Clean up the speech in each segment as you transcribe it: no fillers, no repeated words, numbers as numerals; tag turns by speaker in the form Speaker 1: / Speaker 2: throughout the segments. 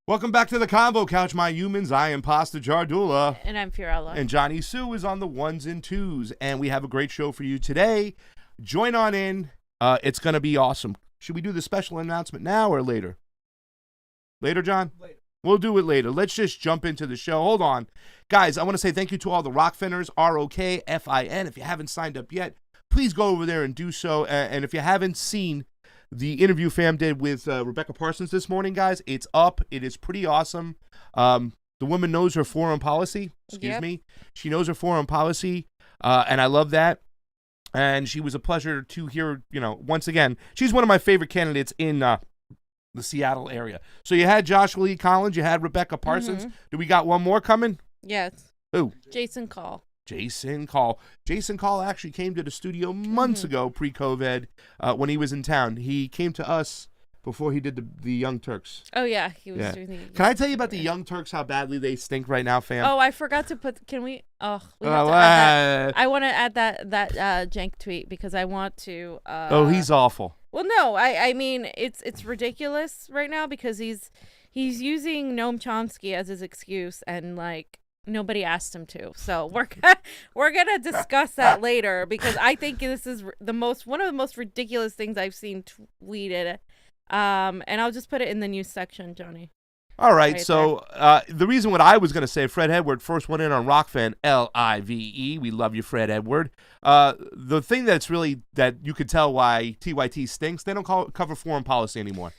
Speaker 1: Welcome back to the Convo Couch, my humans. I am Pasta Jardula.
Speaker 2: And I'm Fiorella.
Speaker 1: And Johnny Sue is on the ones and twos. And we have a great show for you today. Join on in. It's going to be awesome. Should we do the special announcement now or later? Later, John?
Speaker 3: Later.
Speaker 1: We'll do it later. Let's just jump into the show. Hold on. Guys, I want to say thank you to all the ROKFINers, ROKFIN. If you haven't signed up yet, please go over there and do so. And if you haven't seen the interview fam did with Rebecca Parsons this morning, guys, it's up. It is pretty awesome. The woman knows her foreign policy. Excuse me. She knows her foreign policy, and I love that. And she was a pleasure to hear, once again, she's one of my favorite candidates in the Seattle area. So you had Joshua Lee Collins, you had Rebecca Parsons. Do we got one more coming?
Speaker 2: Yes.
Speaker 1: Who?
Speaker 2: Jason Call.
Speaker 1: Jason Call actually came to the studio months ago, pre-COVID, when he was in town. He came to us before he did the Young Turks.
Speaker 2: Oh, yeah. He was doing the...
Speaker 1: Can I tell you about the Young Turks, how badly they stink right now, fam?
Speaker 2: Oh, I forgot to put... Can we... Oh, we have to add that. I want to add that jank tweet because I want to...
Speaker 1: he's awful.
Speaker 2: Well, no. I mean, it's ridiculous right now because he's using Noam Chomsky as his excuse and, like... Nobody asked him to, so we're gonna discuss that later because I think this is one of the most ridiculous things I've seen tweeted, and I'll just put it in the news section, Johnny.
Speaker 1: All right, so the reason what I was gonna say, Fred Edward, first one in on ROKFIN, LIVE. We love you, Fred Edward. The thing that's really that you could tell why TYT stinks, they don't cover foreign policy anymore.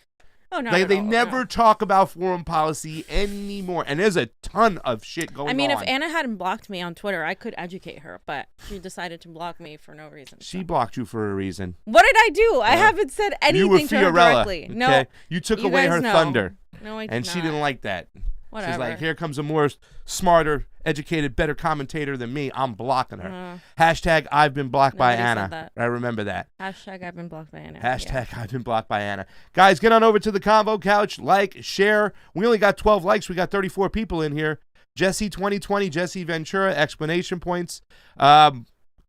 Speaker 2: Oh, no,
Speaker 1: they never talk about foreign policy anymore, and there's a ton of shit going on.
Speaker 2: I mean, if Anna hadn't blocked me on Twitter, I could educate her, but she decided to block me for no reason.
Speaker 1: She blocked you for a reason.
Speaker 2: What did I do? I haven't said anything to her directly.
Speaker 1: Okay?
Speaker 2: No,
Speaker 1: you took away her thunder.
Speaker 2: No, I did
Speaker 1: and
Speaker 2: not.
Speaker 1: She didn't like that.
Speaker 2: Whatever.
Speaker 1: She's like, here comes a more smarter, educated, better commentator than me. I'm blocking her. Hashtag I've been blocked by Anna. I remember that.
Speaker 2: Hashtag I've been blocked by Anna.
Speaker 1: Hashtag I've been blocked by Anna. Guys, get on over to the Convo Couch. Like, share. We only got 12 likes. We got 34 people in here. Jesse 2020, Jesse Ventura, explanation points.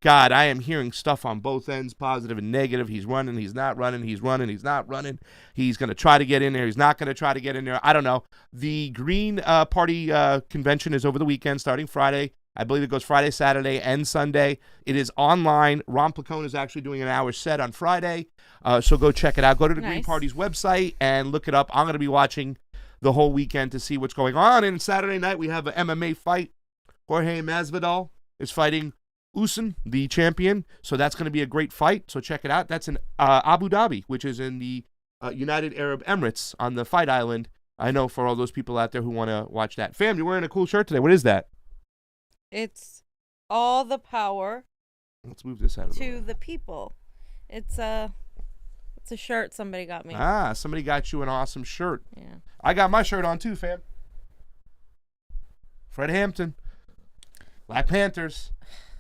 Speaker 1: God, I am hearing stuff on both ends, positive and negative. He's running, he's not running, he's running, he's not running. He's going to try to get in there, he's not going to try to get in there. I don't know. The Green Party convention is over the weekend, starting Friday. I believe it goes Friday, Saturday, and Sunday. It is online. Ron Placone is actually doing an hour set on Friday, so go check it out. Go to the Green Party's website and look it up. I'm going to be watching the whole weekend to see what's going on. And Saturday night, we have an MMA fight. Jorge Masvidal is fighting Usyk, the champion, so that's going to be a great fight, so check it out. That's in Abu Dhabi, which is in the United Arab Emirates on the Fight Island. I know for all those people out there who want to watch that. Fam, you're wearing a cool shirt today. What is that?
Speaker 2: It's all the power.
Speaker 1: Let's move this out of
Speaker 2: to the people. It's a shirt somebody got me.
Speaker 1: Somebody got you an awesome shirt.
Speaker 2: Yeah.
Speaker 1: I got my shirt on too, fam. Fred Hampton, Black Panthers.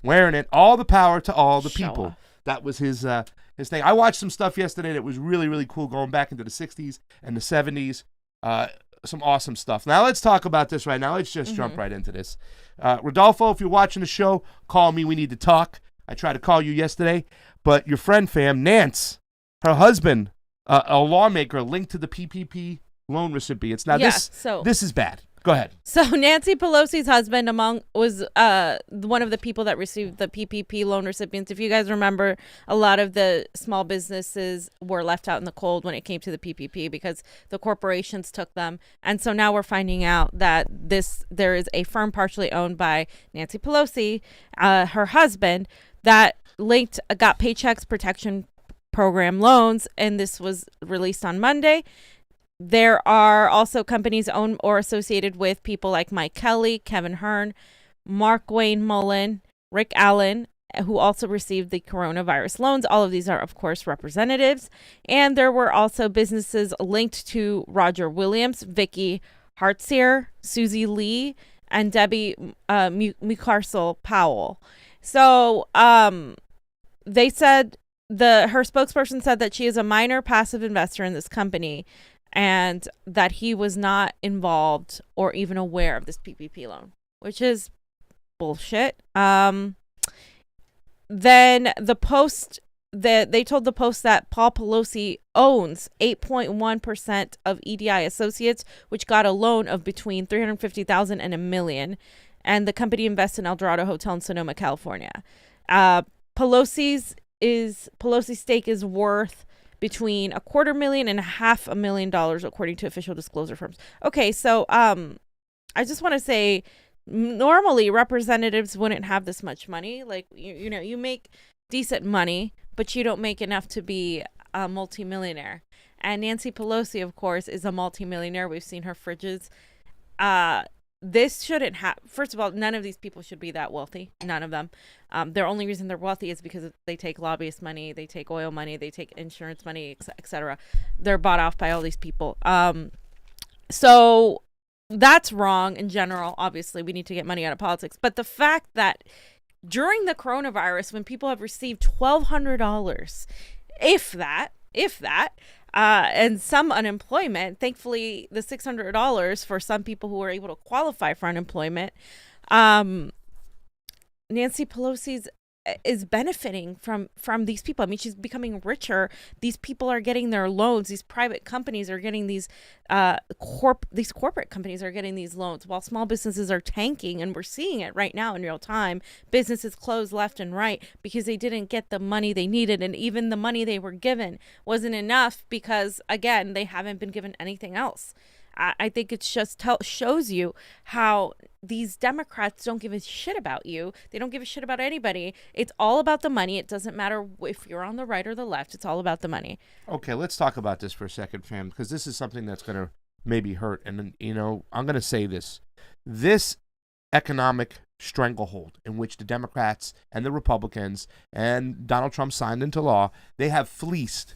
Speaker 1: Wearing it, all the power to all the people.
Speaker 2: Off.
Speaker 1: That was his thing. I watched some stuff yesterday that was really, really cool, going back into the 60s and the 70s. Some awesome stuff. Now, let's talk about this right now. Let's just jump right into this. Rodolfo, if you're watching the show, call me. We need to talk. I tried to call you yesterday, but your friend, fam, Nance, her husband, a lawmaker linked to the PPP loan recipients. Now, this is bad. Go ahead.
Speaker 2: So Nancy Pelosi's husband was one of the people that received the PPP loan recipients. If you guys remember, a lot of the small businesses were left out in the cold when it came to the PPP because the corporations took them. And so now we're finding out that there is a firm partially owned by Nancy Pelosi, her husband, that got Paycheck Protection Program loans, and this was released on Monday. There are also companies owned or associated with people like Mike Kelly, Kevin Hearn, Mark Wayne Mullen, Rick Allen, who also received the coronavirus loans. All of these are, of course, representatives. And there were also businesses linked to Roger Williams, Vicky Hartsier, Susie Lee, and Debbie McCarsell Powell. So they said her spokesperson said that she is a minor passive investor in this company, and that he was not involved or even aware of this PPP loan, which is bullshit. Then the Post they told the Post that Paul Pelosi owns 8.1% of EDI Associates, which got a loan of between $350,000 and $1 million, and the company invests in El Dorado Hotel in Sonoma, California. Pelosi's stake is worth between $250,000 and $500,000, according to official disclosure firms. Okay, so I just want to say, normally representatives wouldn't have this much money. Like, you make decent money, but you don't make enough to be a multimillionaire. And Nancy Pelosi, of course, is a multimillionaire. We've seen her fridges. This shouldn't have. First of all, none of these people should be that wealthy. None of them. Their only reason they're wealthy is because they take lobbyist money, they take oil money, they take insurance money, etc. They're bought off by all these people. So that's wrong in general. Obviously, we need to get money out of politics. But the fact that during the coronavirus, when people have received $1,200, if that, and some unemployment, thankfully the $600 for some people who are able to qualify for unemployment, Nancy Pelosi is benefiting from these people. I mean, she's becoming richer. These people are getting their loans. These private companies are getting these corporate companies are getting these loans, while small businesses are tanking, and we're seeing it right now in real time. Businesses close left and right because they didn't get the money they needed, and even the money they were given wasn't enough because, again, they haven't been given anything else. I think it just shows you how these Democrats don't give a shit about you. They don't give a shit about anybody. It's all about the money. It doesn't matter if you're on the right or the left. It's all about the money.
Speaker 1: Okay, let's talk about this for a second, fam, because this is something that's going to maybe hurt. And, I'm going to say this. This economic stranglehold in which the Democrats and the Republicans and Donald Trump signed into law, they have fleeced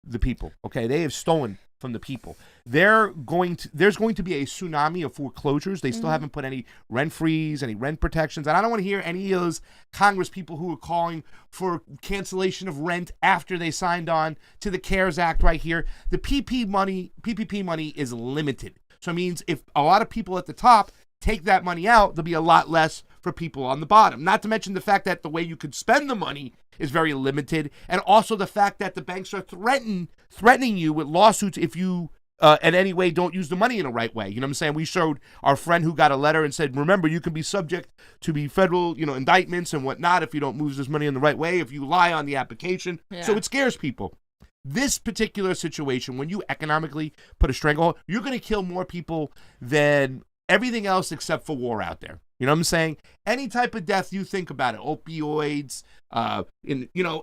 Speaker 1: the people. Okay, they have stolen from the people. There's going to be a tsunami of foreclosures. They still haven't put any rent freeze, any rent protections. And I don't want to hear any of those Congress people who are calling for cancellation of rent after they signed on to the CARES Act right here. The PPP money is limited. So it means if a lot of people at the top take that money out, there'll be a lot less for people on the bottom. Not to mention the fact that the way you could spend the money is very limited, and also the fact that the banks are threatening you with lawsuits if you in any way don't use the money in the right way. You know what I'm saying? We showed our friend who got a letter and said, remember, you can be subject to be federal, indictments and whatnot if you don't move this money in the right way, if you lie on the application. Yeah. So it scares people. This particular situation, when you economically put a stranglehold, you're going to kill more people than everything else except for war out there. You know what I'm saying? Any type of death you think about it, opioids,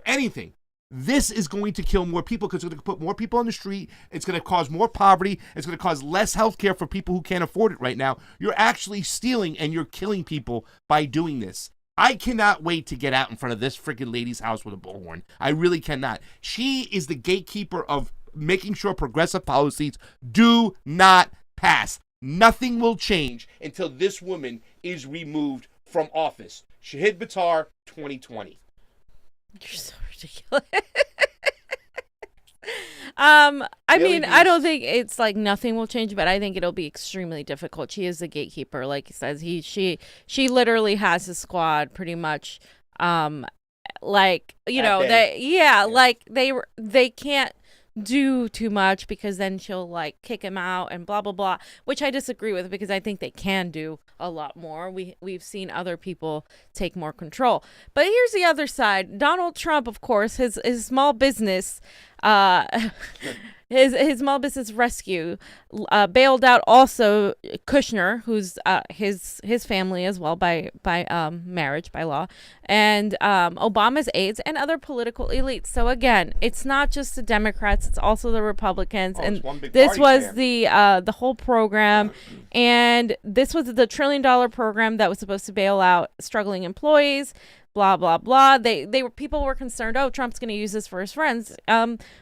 Speaker 1: anything. This is going to kill more people because it's going to put more people on the street. It's going to cause more poverty. It's going to cause less health care for people who can't afford it right now. You're actually stealing and you're killing people by doing this. I cannot wait to get out in front of this freaking lady's house with a bullhorn. I really cannot. She is the gatekeeper of making sure progressive policies do not pass. Nothing will change until this woman is removed from office. Shahid Buttar, 2020.
Speaker 2: You're so ridiculous. I mean, I don't think it's like nothing will change, but I think it'll be extremely difficult. She is the gatekeeper, like he says. She literally has a squad, pretty much. Like they can't do too much because then she'll like kick him out and blah blah blah, which I disagree with because I think they can do a lot more. We've seen other people take more control. But here's the other side. Donald Trump, of course, his small business his small business rescue bailed out also Kushner, who's his family as well by marriage, by law, and Obama's aides and other political elites. So again, it's not just the Democrats, it's also the Republicans. And this was the whole program, and this was the $1 trillion program that was supposed to bail out struggling employees. Blah blah blah. People were concerned. Oh, Trump's going to use this for his friends.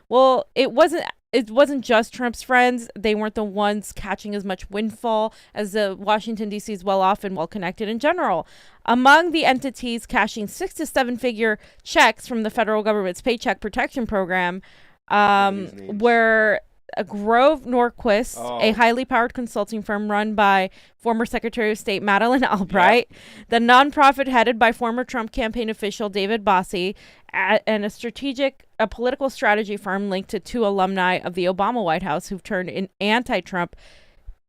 Speaker 2: Well, it wasn't just Trump's friends. They weren't the ones catching as much windfall as the Washington D.C.'s well-off and well-connected in general. Among the entities cashing 6 to 7 figure checks from the federal government's Paycheck Protection Program, were Grove Norquist, a
Speaker 1: Oh.
Speaker 2: highly powered consulting firm run by former Secretary of State Madeleine Albright, the nonprofit headed by former Trump campaign official David Bossie, and a political strategy firm linked to 2 alumni of the Obama White House who've turned in anti-Trump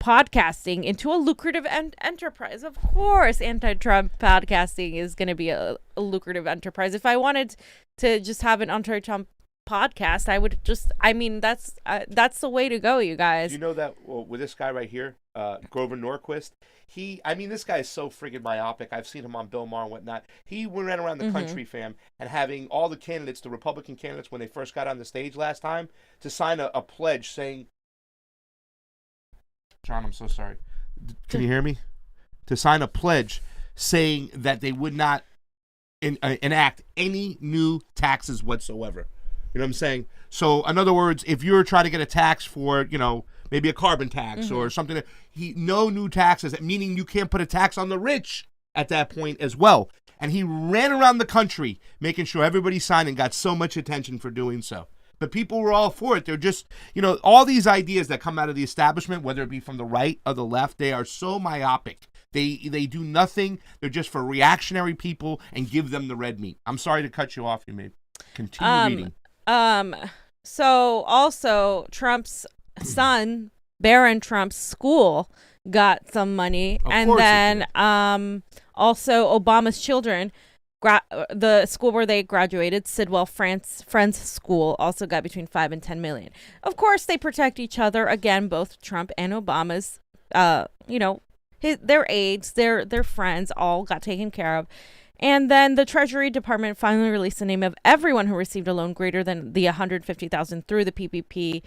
Speaker 2: podcasting into a lucrative enterprise. Of course, anti-Trump podcasting is going to be a lucrative enterprise. If I wanted to just have an anti-Trump podcast, I would just, I mean, that's the way to go, you guys.
Speaker 1: You know that with this guy right here, Grover Norquist, this guy is so friggin' myopic. I've seen him on Bill Maher and whatnot. He ran around the country, fam, and having all the candidates, the Republican candidates, when they first got on the stage last time, to sign a pledge saying, John, I'm so sorry. Can you hear me? To sign a pledge saying that they would not enact any new taxes whatsoever. You know what I'm saying? So, in other words, if you're trying to get a tax for, maybe a carbon tax or something, no new taxes, meaning you can't put a tax on the rich at that point as well. And he ran around the country making sure everybody signed and got so much attention for doing so. But people were all for it. They're just, all these ideas that come out of the establishment, whether it be from the right or the left, they are so myopic. They do nothing. They're just for reactionary people and give them the red meat. I'm sorry to cut you off. You may continue reading.
Speaker 2: So also Trump's son, Barron Trump's school got some money. And then also Obama's children, the school where they graduated, Sidwell Friends School, also got between 5 and 10 million. Of course, they protect each other. Again, both Trump and Obama's, their aides, their friends, all got taken care of. And then the Treasury Department finally released the name of everyone who received a loan greater than the $150,000 through the PPP.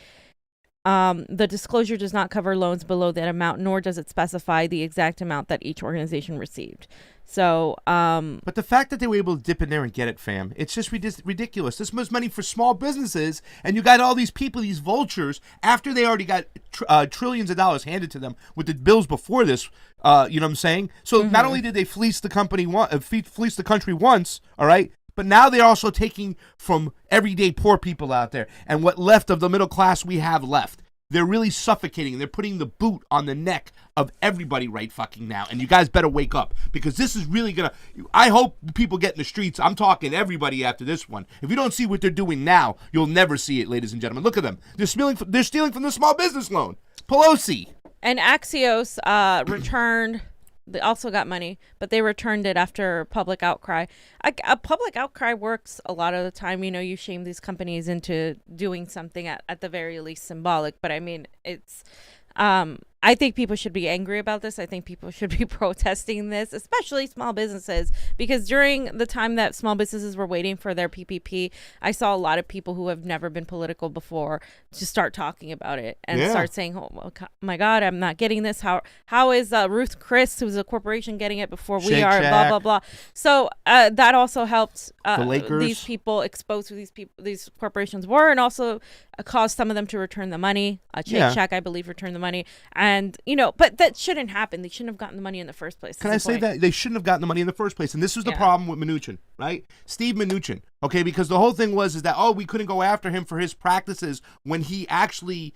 Speaker 2: The disclosure does not cover loans below that amount, nor does it specify the exact amount that each organization received. So,
Speaker 1: but the fact that they were able to dip in there and get it, fam, it's just ridiculous. This was money for small businesses, and you got all these people, these vultures, after they already got trillions of dollars handed to them with the bills before this. You know what I'm saying? So not only did they fleece the country once, all right, but now they're also taking from everyday poor people out there, and what left of the middle class we have left. They're really suffocating. They're putting the boot on the neck of everybody right fucking now. And you guys better wake up, because this is really going to... I hope people get in the streets. I'm talking everybody after this one. If you don't see what they're doing now, you'll never see it, ladies and gentlemen. Look at them. They're stealing from the small business loan. Pelosi.
Speaker 2: And Axios returned... They also got money, but they returned it after public outcry. A public outcry works a lot of the time. You shame these companies into doing something at the very least symbolic. But I mean, it's I think people should be angry about this. I think people should be protesting this, especially small businesses, because during the time that small businesses were waiting for their PPP, I saw a lot of people who have never been political before to start talking about it and start saying, "Oh my God, I'm not getting this. How is Ruth Chris, who's a corporation, getting it before we are?" Blah blah blah. So that also helped these people expose who these corporations were, and also caused some of them to return the money. Shake Shack, I believe, returned the money. And, but that shouldn't happen. They shouldn't have gotten the money in the first place.
Speaker 1: Can I say that? They shouldn't have gotten the money in the first place. And this is the problem with Mnuchin, right? Steve Mnuchin, okay? Because the whole thing is that, we couldn't go after him for his practices when he actually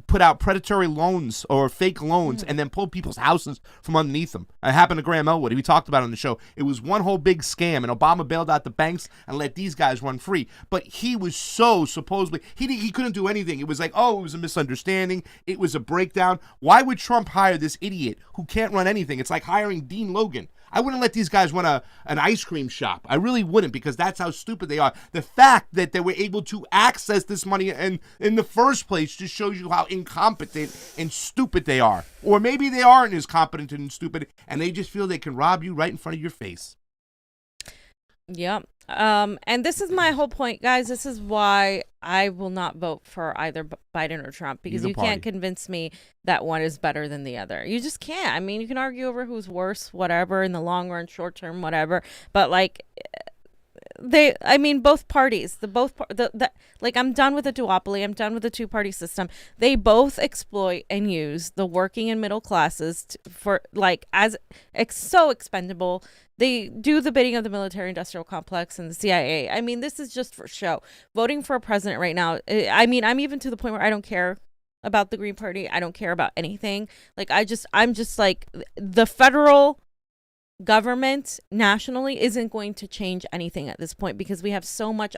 Speaker 1: put out predatory loans or fake loans and then pulled people's houses from underneath them. It happened to Graham Elwood. We talked about it on the show. It was one whole big scam, and Obama bailed out the banks and let these guys run free. But he was so supposedly, he couldn't do anything. It was like, it was a misunderstanding. It was a breakdown. Why would Trump hire this idiot who can't run anything? It's like hiring Dean Logan. I wouldn't let these guys run an ice cream shop. I really wouldn't, because that's how stupid they are. The fact that they were able to access this money in the first place just shows you how incompetent and stupid they are. Or maybe they aren't as competent and stupid, and they just feel they can rob you right in front of your face.
Speaker 2: Yep. And this is my whole point, guys. This is why I will not vote for either Biden or Trump, because you can't convince me that one is better than the other. You just can't. I mean, you can argue over who's worse, whatever, in the long run, short term, whatever. But both parties, I'm done with the duopoly. I'm done with the two-party system. They both exploit and use the working and middle classes so expendable. They do the bidding of the military-industrial complex and the CIA. I mean, this is just for show. Voting for a president right now, I'm even to the point where I don't care about the Green Party. I don't care about anything. Like, I'm just like, the federal government nationally isn't going to change anything at this point, because we have so much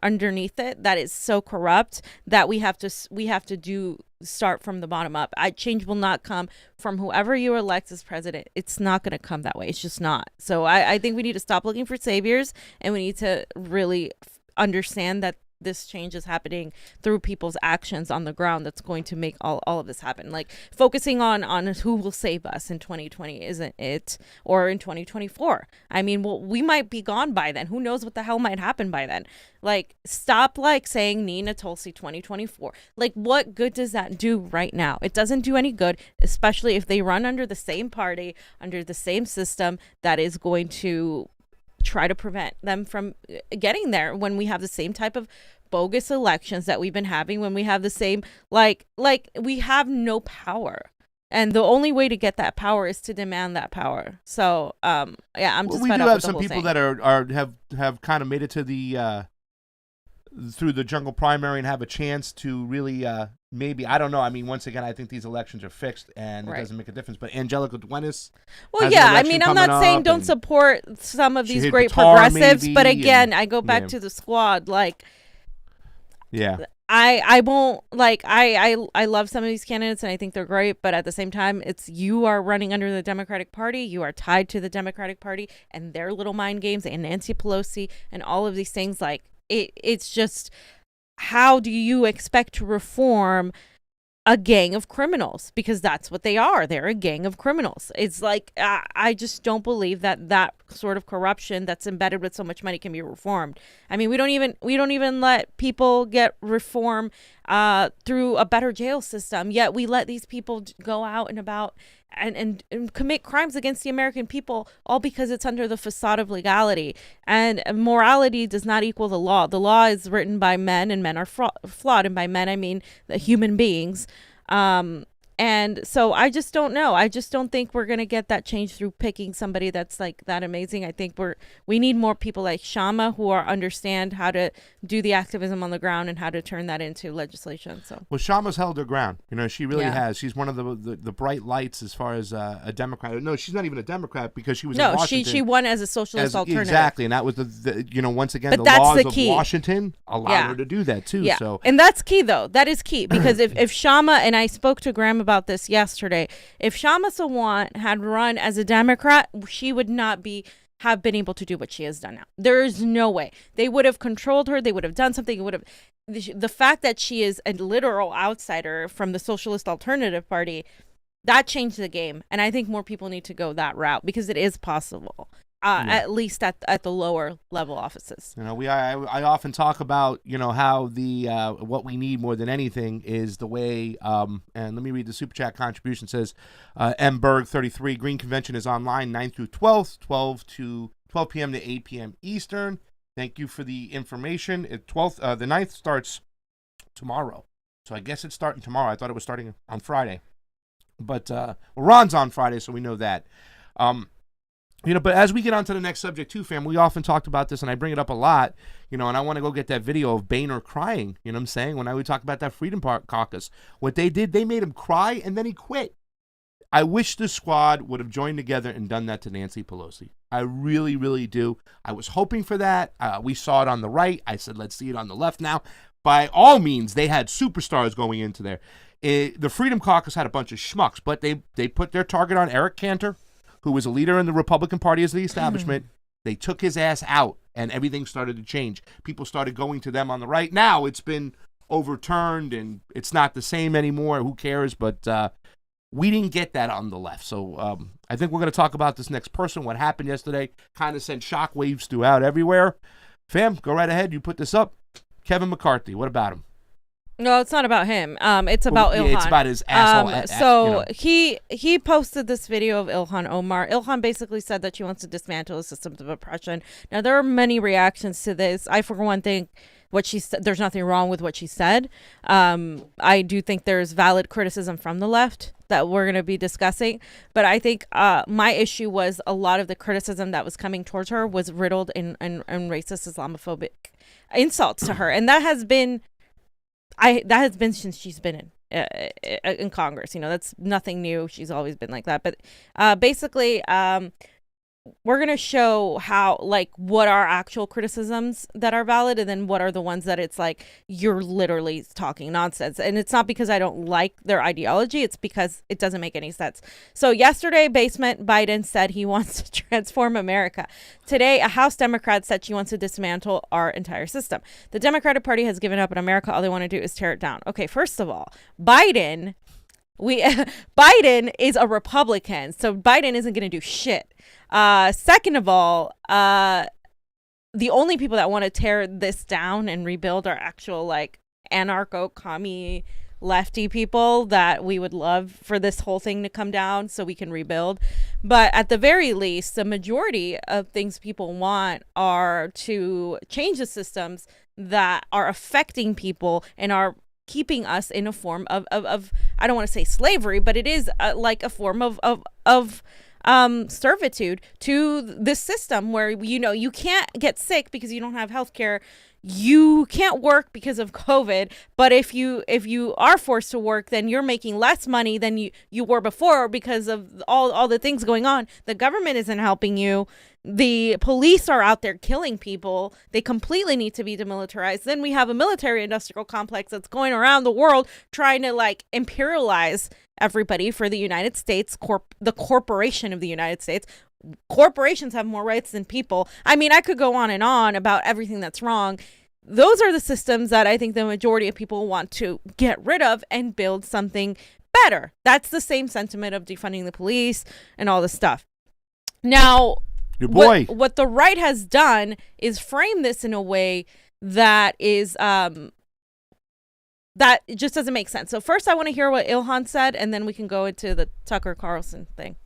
Speaker 2: underneath it that is so corrupt that we have to start from the bottom up. Change will not come from whoever you elect as president. It's not going to come that way. It's just not. So I think we need to stop looking for saviors, and we need to really understand that this change is happening through people's actions on the ground. That's going to make all of this happen. Like, focusing on who will save us in 2020 isn't it, or in 2024. I mean, well, we might be gone by then. Who knows what the hell might happen by then? Like, stop saying Nina Tulsi 2024. Like, what good does that do right now? It doesn't do any good, especially if they run under the same party, under the same system that is going to try to prevent them from getting there, when we have the same type of bogus elections that we've been having, when we have the same like we have no power, and the only way to get that power is to demand that power. So I'm just
Speaker 1: we
Speaker 2: fed
Speaker 1: do
Speaker 2: up
Speaker 1: have
Speaker 2: with the
Speaker 1: some
Speaker 2: whole
Speaker 1: people
Speaker 2: thing.
Speaker 1: that have kind of made it to the through the jungle primary and have a chance to really maybe, I don't know. I mean, once again, I think these elections are fixed and it doesn't make a difference. But Angelica Duenas,
Speaker 2: well, yeah, I mean, I'm not saying don't support some of these great progressives, but again, I go back to the squad. Like,
Speaker 1: yeah,
Speaker 2: I won't, like, I love some of these candidates and I think they're great, but at the same time, you are running under the Democratic Party, you are tied to the Democratic Party and their little mind games, and Nancy Pelosi and all of these things. Like, it's just, how do you expect to reform a gang of criminals? Because that's what they are. They're a gang of criminals. It's like, I just don't believe that sort of corruption that's embedded with so much money can be reformed. I mean, we don't even let people get reform through a better jail system, yet we let these people go out and about and commit crimes against the American people, all because it's under the facade of legality. And morality does not equal the law. The law is written by men, and men are flawed. And by men, I mean the human beings. And so I just don't know. I just don't think we're going to get that change through picking somebody that's like that amazing. I think we need more people like Shama who understand how to do the activism on the ground and how to turn that into legislation. So,
Speaker 1: well, Shama's held her ground. You know, she really has. She's one of the bright lights as far as a Democrat. No, she's not even a Democrat, because she was in Washington.
Speaker 2: she won as a socialist alternative.
Speaker 1: Exactly, and that was the once again,
Speaker 2: but
Speaker 1: the laws of Washington allowed her to do that too.
Speaker 2: Yeah.
Speaker 1: So,
Speaker 2: and that's key, though. That is key, because if Shama, and I spoke to Graham about this yesterday, if Shama Sawant had run as a Democrat, she would not have been able to do what she has done now. There is no way. They would have controlled her. They would have done something. The fact that she is a literal outsider from the Socialist Alternative Party, that changed the game. And I think more people need to go that route, because it is possible. At least at the lower level offices. You know,
Speaker 1: I often talk about, how the what we need more than anything is the way, and let me read the Super Chat contribution. It says, M. Berg 33, Green Convention is online 9th through 12th, 12 p.m. to 8 p.m. Eastern. Thank you for the information. The 9th starts tomorrow. So I guess it's starting tomorrow. I thought it was starting on Friday. But Ron's on Friday, so we know that. But as we get on to the next subject too, fam, we often talked about this, and I bring it up a lot, and I want to go get that video of Boehner crying, you know what I'm saying, when I would talk about that Freedom Caucus. What they did, they made him cry, and then he quit. I wish the squad would have joined together and done that to Nancy Pelosi. I really, really do. I was hoping for that. We saw it on the right. I said, let's see it on the left now. By all means, they had superstars going into there. The Freedom Caucus had a bunch of schmucks, but they put their target on Eric Cantor, who was a leader in the Republican Party as the establishment. They took his ass out, and everything started to change. People started going to them on the right. Now it's been overturned, and it's not the same anymore. Who cares? But we didn't get that on the left. So I think we're going to talk about this next person. What happened yesterday kind of sent shockwaves throughout everywhere. Fam, go right ahead. You put this up. Kevin McCarthy, what about him?
Speaker 2: No, it's not about him. It's about Ilhan.
Speaker 1: It's about his asshole.
Speaker 2: He posted this video of Ilhan Omar. Ilhan basically said that she wants to dismantle the systems of oppression. Now, there are many reactions to this. I, for one, think what she said, there's nothing wrong with what she said. I do think there's valid criticism from the left that we're going to be discussing. But I think my issue was a lot of the criticism that was coming towards her was riddled in racist, Islamophobic insults to her. And that has been since she's been in in Congress. You know, that's nothing new. She's always been like that. But basically, we're going to show how, like, what are actual criticisms that are valid, and then what are the ones that it's like, you're literally talking nonsense. And it's not because I don't like their ideology. It's because it doesn't make any sense. So yesterday, Basement Biden said he wants to transform America. Today, a House Democrat said she wants to dismantle our entire system. The Democratic Party has given up on America. All they want to do is tear it down. Okay, first of all, Biden is a Republican, so Biden isn't going to do shit. Second of all, the only people that want to tear this down and rebuild are actual, like, anarcho-commie lefty people that we would love for this whole thing to come down so we can rebuild. But at the very least, the majority of things people want are to change the systems that are affecting people and are keeping us in a form of I don't want to say slavery, but it is like a form of servitude to this system where, you know, you can't get sick because you don't have health care. You can't work because of COVID, but if you are forced to work, then you're making less money than you were before because of all the things going on. The government isn't helping you. The police are out there killing people. They completely need to be demilitarized. Then we have a military industrial complex that's going around the world trying to, like, imperialize everybody for the United States, the corporation of the United States. Corporations have more rights than people. I mean, I could go on and on about everything that's wrong. Those are the systems that I think the majority of people want to get rid of and build something better. That's the same sentiment of defunding the police and all this stuff. Now,
Speaker 1: your boy,
Speaker 2: what the right has done is frame this in a way that is that it just doesn't make sense. So first, I want to hear what Ilhan said, and then we can go into the Tucker Carlson thing.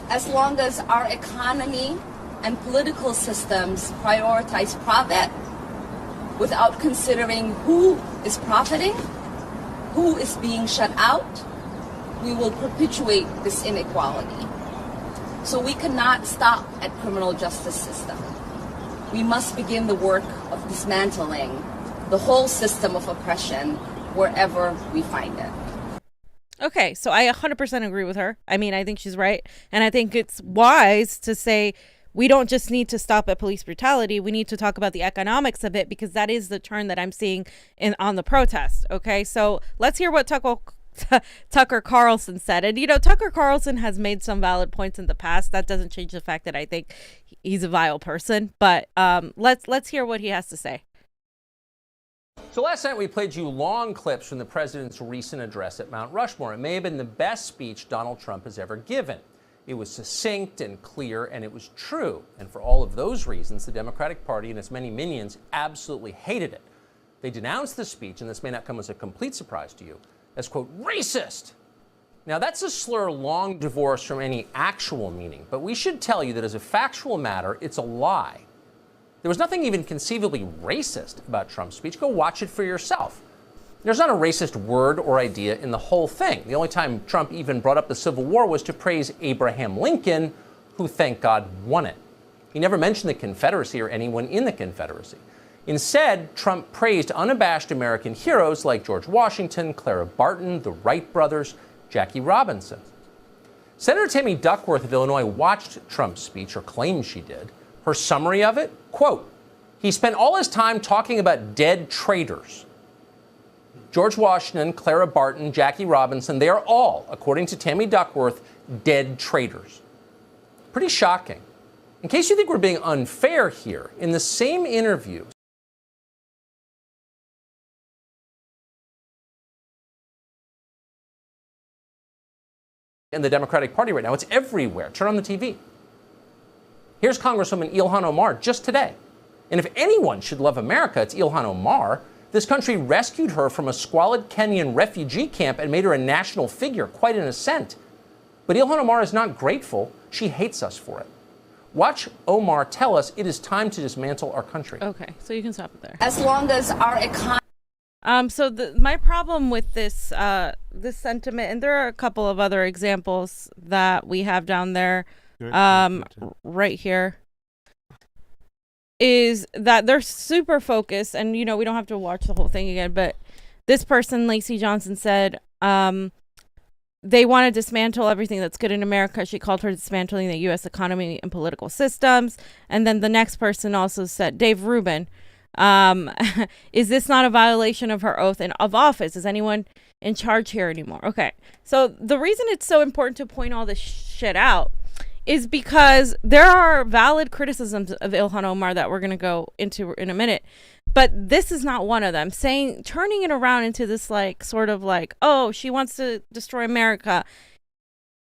Speaker 3: As long as our economy and political systems prioritize profit without considering who is profiting, who is being shut out, we will perpetuate this inequality. So we cannot stop at criminal justice system. We must begin the work of dismantling the whole system of oppression wherever we find it.
Speaker 2: Okay, so I 100% agree with her. I mean, I think she's right. And I think it's wise to say we don't just need to stop at police brutality. We need to talk about the economics of it, because that is the turn that I'm seeing on the protest. Okay, so let's hear what Tucker Carlson said. And, you know, Tucker Carlson has made some valid points in the past. That doesn't change the fact that I think he's a vile person. But let's hear what he has to say.
Speaker 4: So last night we played you long clips from the president's recent address at Mount Rushmore. It may have been the best speech Donald Trump has ever given. It was succinct and clear, and it was true. And for all of those reasons, the Democratic Party and its many minions absolutely hated it. They denounced the speech, and this may not come as a complete surprise to you, as, quote, racist. Now, that's a slur long divorced from any actual meaning, but we should tell you that as a factual matter, it's a lie. There was nothing even conceivably racist about Trump's speech. Go watch it for yourself. There's not a racist word or idea in the whole thing. The only time Trump even brought up the Civil War was to praise Abraham Lincoln, who, thank God, won it. He never mentioned the Confederacy or anyone in the Confederacy. Instead, Trump praised unabashed American heroes like George Washington, Clara Barton, the Wright brothers, Jackie Robinson. Senator Tammy Duckworth of Illinois watched Trump's speech, or claimed she did. Her summary of it, quote, he spent all his time talking about dead traitors. George Washington, Clara Barton, Jackie Robinson, they are all, according to Tammy Duckworth, dead traitors. Pretty shocking. In case you think we're being unfair here, in the same interview, in the Democratic Party right now, it's everywhere. Turn on the TV. Here's Congresswoman Ilhan Omar just today. And if anyone should love America, it's Ilhan Omar. This country rescued her from a squalid Kenyan refugee camp and made her a national figure, quite an ascent. But Ilhan Omar is not grateful. She hates us for it. Watch Omar tell us it is time to dismantle our country.
Speaker 2: Okay, so you can stop it there.
Speaker 3: As long as our economy...
Speaker 2: So my problem with this this sentiment, and there are a couple of other examples that we have down there, right here, is that they're super focused, and, you know, we don't have to watch the whole thing again, but This person, Lacey Johnson, said they want to dismantle everything that's good in America. She called her dismantling the U.S. economy and political systems. And then the next person also said, Dave Rubin, is this not a violation of her oath and of office? Is anyone in charge here anymore? Okay. So the reason it's so important to point all this shit out is because there are valid criticisms of Ilhan Omar that we're going to go into in a minute. But this is not one of them. Turning it around into this like sort of like, oh, she wants to destroy America.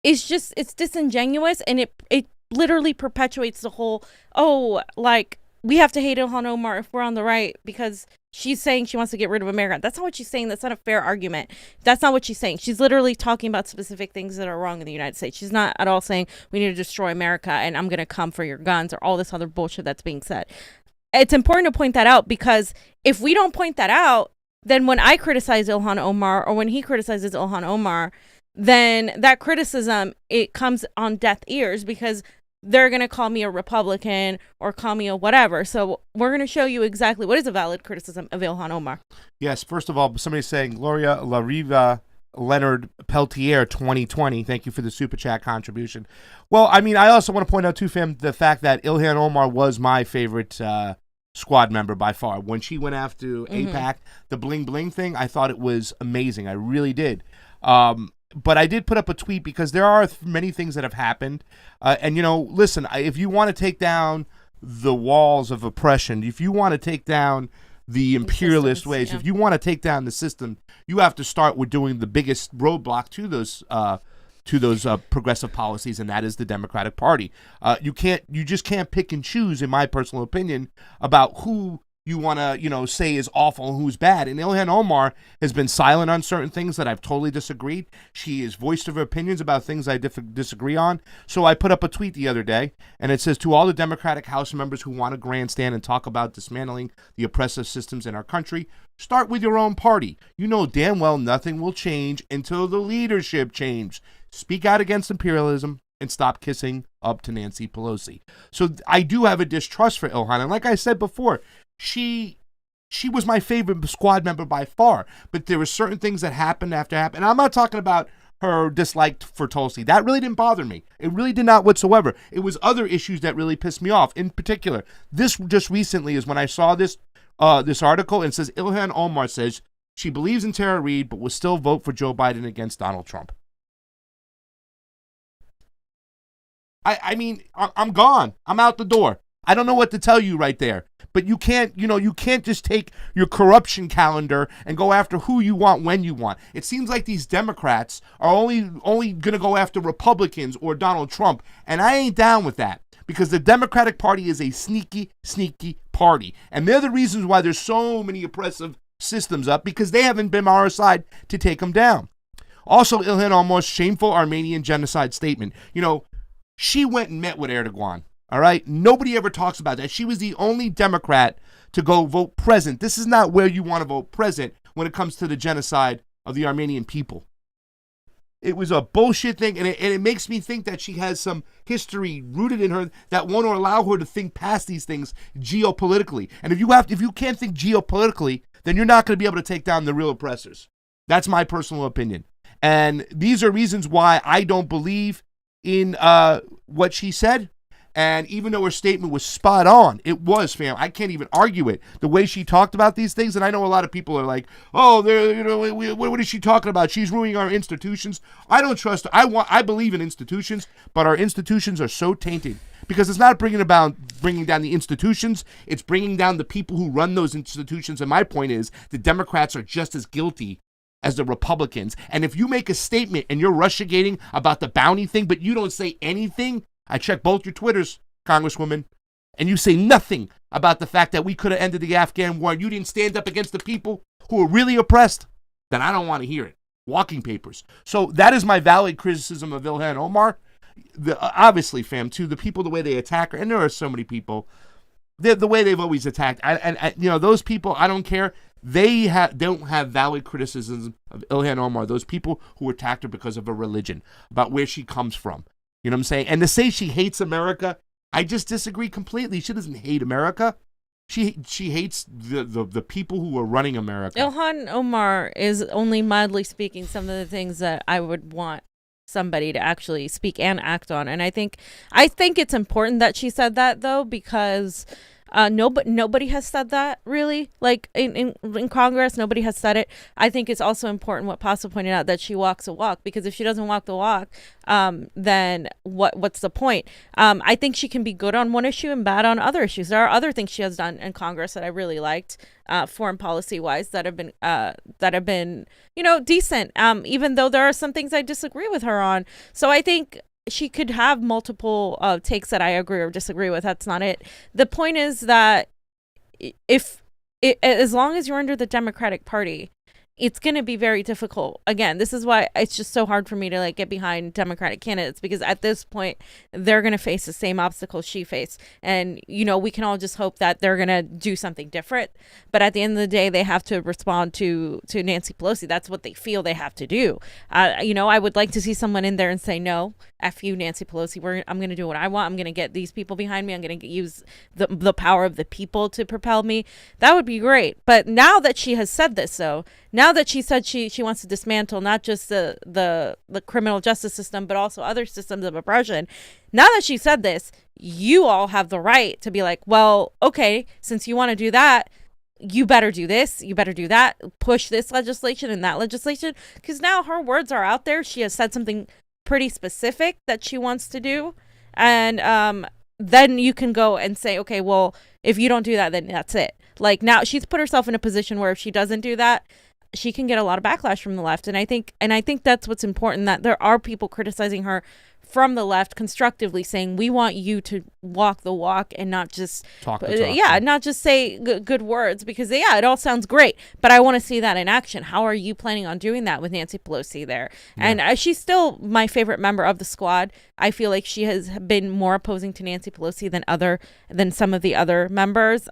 Speaker 2: It's disingenuous, and it literally perpetuates the whole, oh, like we have to hate Ilhan Omar if we're on the right because she's saying she wants to get rid of America. That's not what she's saying. That's not a fair argument. That's not what she's saying. She's literally talking about specific things that are wrong in the United States. She's not at all saying we need to destroy America and I'm going to come for your guns or all this other bullshit that's being said. It's important to point that out, because if we don't point that out, then when I criticize Ilhan Omar or when he criticizes Ilhan Omar, then that criticism, it comes on deaf ears because they're going to call me a Republican or call me a whatever. So we're going to show you exactly what is a valid criticism of Ilhan Omar.
Speaker 1: Yes, first of all, somebody's saying Gloria La Riva Leonard Peltier 2020. Thank you for the super chat contribution. Well, I mean, I also want to point out too, fam, the fact that Ilhan Omar was my favorite squad member by far. When she went after AIPAC, the bling bling thing, I thought it was amazing. I really did. But I did put up a tweet because there are many things that have happened. And, you know, listen, if you want to take down the walls of oppression, if you want to take down the imperialist ways, if you want to take down the system, you have to start with doing the biggest roadblock to those progressive policies, and that is the Democratic Party. You just can't pick and choose, in my personal opinion, about who you want to, you know, say is awful and who's bad. And Ilhan Omar has been silent on certain things that I've totally disagreed. She has voiced her opinions about things I disagree on. So I put up a tweet the other day, and it says, to all the Democratic House members who want to grandstand and talk about dismantling the oppressive systems in our country, start with your own party. You know damn well nothing will change until the leadership change. Speak out against imperialism and stop kissing up to Nancy Pelosi. So I do have a distrust for Ilhan. And like I said before, she was my favorite squad member by far. But there were certain things that happened after happened. And I'm not talking about her dislike for Tulsi. That really didn't bother me. It really did not whatsoever. It was other issues that really pissed me off. In particular, this just recently is when I saw this article, and it says Ilhan Omar says she believes in Tara Reade but will still vote for Joe Biden against Donald Trump. I mean, I'm gone. I'm out the door. I don't know what to tell you right there. But you can't just take your corruption calendar and go after who you want when you want. It seems like these Democrats are only going to go after Republicans or Donald Trump, and I ain't down with that, because the Democratic Party is a sneaky, sneaky party. And they're the reasons why there's so many oppressive systems up, because they haven't been on our side to take them down. Also, Ilhan Omar's shameful Armenian genocide statement. You know, she went and met with Erdogan. All right. Nobody ever talks about that. She was the only Democrat to go vote present. This is not where you want to vote present when it comes to the genocide of the Armenian people. It was a bullshit thing. And it makes me think that she has some history rooted in her that won't allow her to think past these things geopolitically. And if you can't think geopolitically, then you're not going to be able to take down the real oppressors. That's my personal opinion. And these are reasons why I don't believe in what she said. And even though her statement was spot on, it was, fam. I can't even argue it. The way she talked about these things, and I know a lot of people are like, "Oh, what is she talking about? She's ruining our institutions." I don't trust her. I believe in institutions, but our institutions are so tainted because it's not bringing down the institutions. It's bringing down the people who run those institutions. And my point is, the Democrats are just as guilty as the Republicans. And if you make a statement and you're rushing about the bounty thing, but you don't say anything. I checked both your Twitters, Congresswoman, and you say nothing about the fact that we could have ended the Afghan war and you didn't stand up against the people who are really oppressed, then I don't want to hear it. Walking papers. So that is my valid criticism of Ilhan Omar. Obviously, fam, too, the people, the way they attack her, and there are so many people, the way they've always attacked. And those people, I don't care. They don't have valid criticisms of Ilhan Omar, those people who attacked her because of her religion, about where she comes from. You know what I'm saying? And to say she hates America, I just disagree completely. She doesn't hate America. She hates the people who are running America.
Speaker 2: Ilhan Omar is only mildly speaking some of the things that I would want somebody to actually speak and act on. And I think it's important that she said that, though, because nobody has said that, really. Like in Congress, nobody has said it. I think it's also important what Pasa pointed out, that she walks the walk, because if she doesn't walk the walk, then what's the point? I think she can be good on one issue and bad on other issues. There are other things she has done in Congress that I really liked, foreign policy wise, that have been decent, even though there are some things I disagree with her on. So I think she could have multiple takes that I agree or disagree with. That's not it. The point is that as long as you're under the Democratic Party, it's going to be very difficult. Again, this is why it's just so hard for me to get behind Democratic candidates, because at this point they're going to face the same obstacles she faced. And, we can all just hope that they're going to do something different. But at the end of the day, they have to respond to Nancy Pelosi. That's what they feel they have to do. I would like to see someone in there and say, no, F you, Nancy Pelosi. I'm going to do what I want. I'm going to get these people behind me. I'm going to use the power of the people to propel me. That would be great. But now that she has said this, though, now that she said she wants to dismantle not just the criminal justice system, but also other systems of oppression, now that she said this, you all have the right to be like, well, okay, since you want to do that, you better do this, you better do that, push this legislation and that legislation, because now her words are out there. She has said something pretty specific that she wants to do, and then you can go and say, okay, well, if you don't do that, then that's it. Like, now she's put herself in a position where if she doesn't do that, she can get a lot of backlash from the left. And I think that's what's important, that there are people criticizing her from the left constructively, saying, we want you to walk the walk and not just
Speaker 1: talk the talk.
Speaker 2: Not just say good words, because it all sounds great, but I want to see that in action. How are you planning on doing that with Nancy Pelosi there? Yeah. And she's still my favorite member of the squad. I feel like she has been more opposing to Nancy Pelosi than some of the other members.